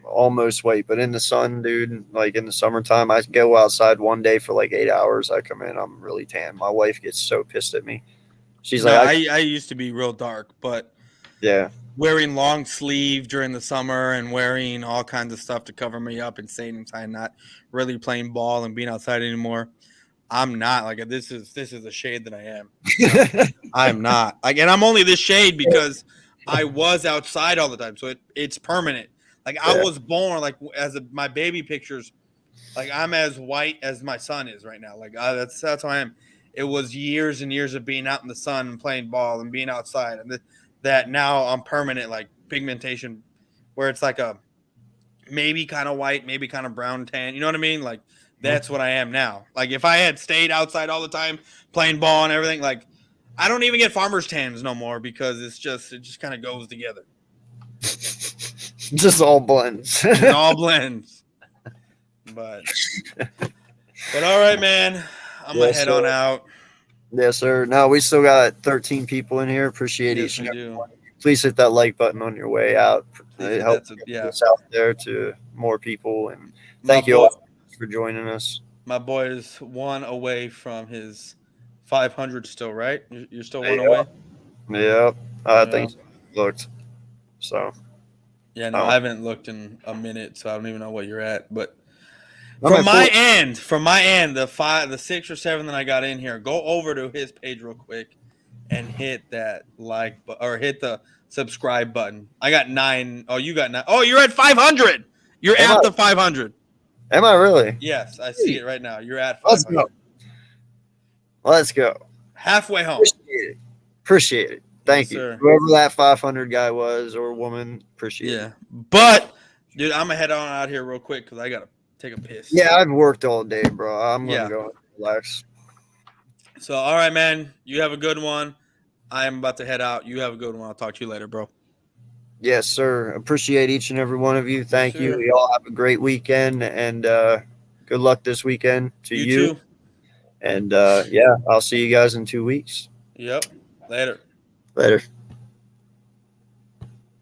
almost white. But in the sun, dude, like in the summertime, I go outside one day for like 8 hours. I come in, I'm really tan. My wife gets so pissed at me. She's like, I used to be real dark, but yeah. Wearing long sleeve during the summer and wearing all kinds of stuff to cover me up and staying inside, not really playing ball and being outside anymore. I'm not like this is the shade that I am. I'm not like, and I'm only this shade because I was outside all the time, so it's permanent. Like I was born like my baby pictures, like I'm as white as my son is right now. Like that's how I am. It was years and years of being out in the sun and playing ball and being outside, and that now I'm permanent, like pigmentation, where it's like a maybe kind of white, maybe kind of brown tan. You know what I mean? Like that's what I am now. Like if I had stayed outside all the time playing ball and everything, like I don't even get farmer's tans no more because it just kind of goes together. Just all blends. It all blends. But all right, man. I'm gonna head on out. Yes, sir. No, we still got 13 people in here. Appreciate Yes, each and we every do. one. Please hit that like button on your way out. It helps get this out there to more people. And thank you all for joining us. My boy is one away from his 500 still, right? You're still one away? Yep. I think so. Looked. So. Yeah, no, I haven't looked in a minute, so I don't even know what you're at. But from my end, the 6 or 7 that I got in here, go over to his page real quick and hit that or hit the subscribe button. I got 9. Oh, you got 9. Oh, you're at 500. You're at the 500. Am I really? Yes, I see it right now. You're at 500. Let's go. Halfway home. Appreciate it. Thank you. Sir. Whoever that 500 guy was or woman, appreciate it. Yeah. But, dude, I'm going to head on out here real quick because I got to take a piss. Yeah, I've worked all day, bro. I'm going to go and relax. So, all right, man. You have a good one. I am about to head out. You have a good one. I'll talk to you later, bro. Yes, sir. Appreciate each and every one of you. Thank you. You all have a great weekend, and good luck this weekend to you. Too. And, yeah, I'll see you guys in 2 weeks. Yep. Later. Later.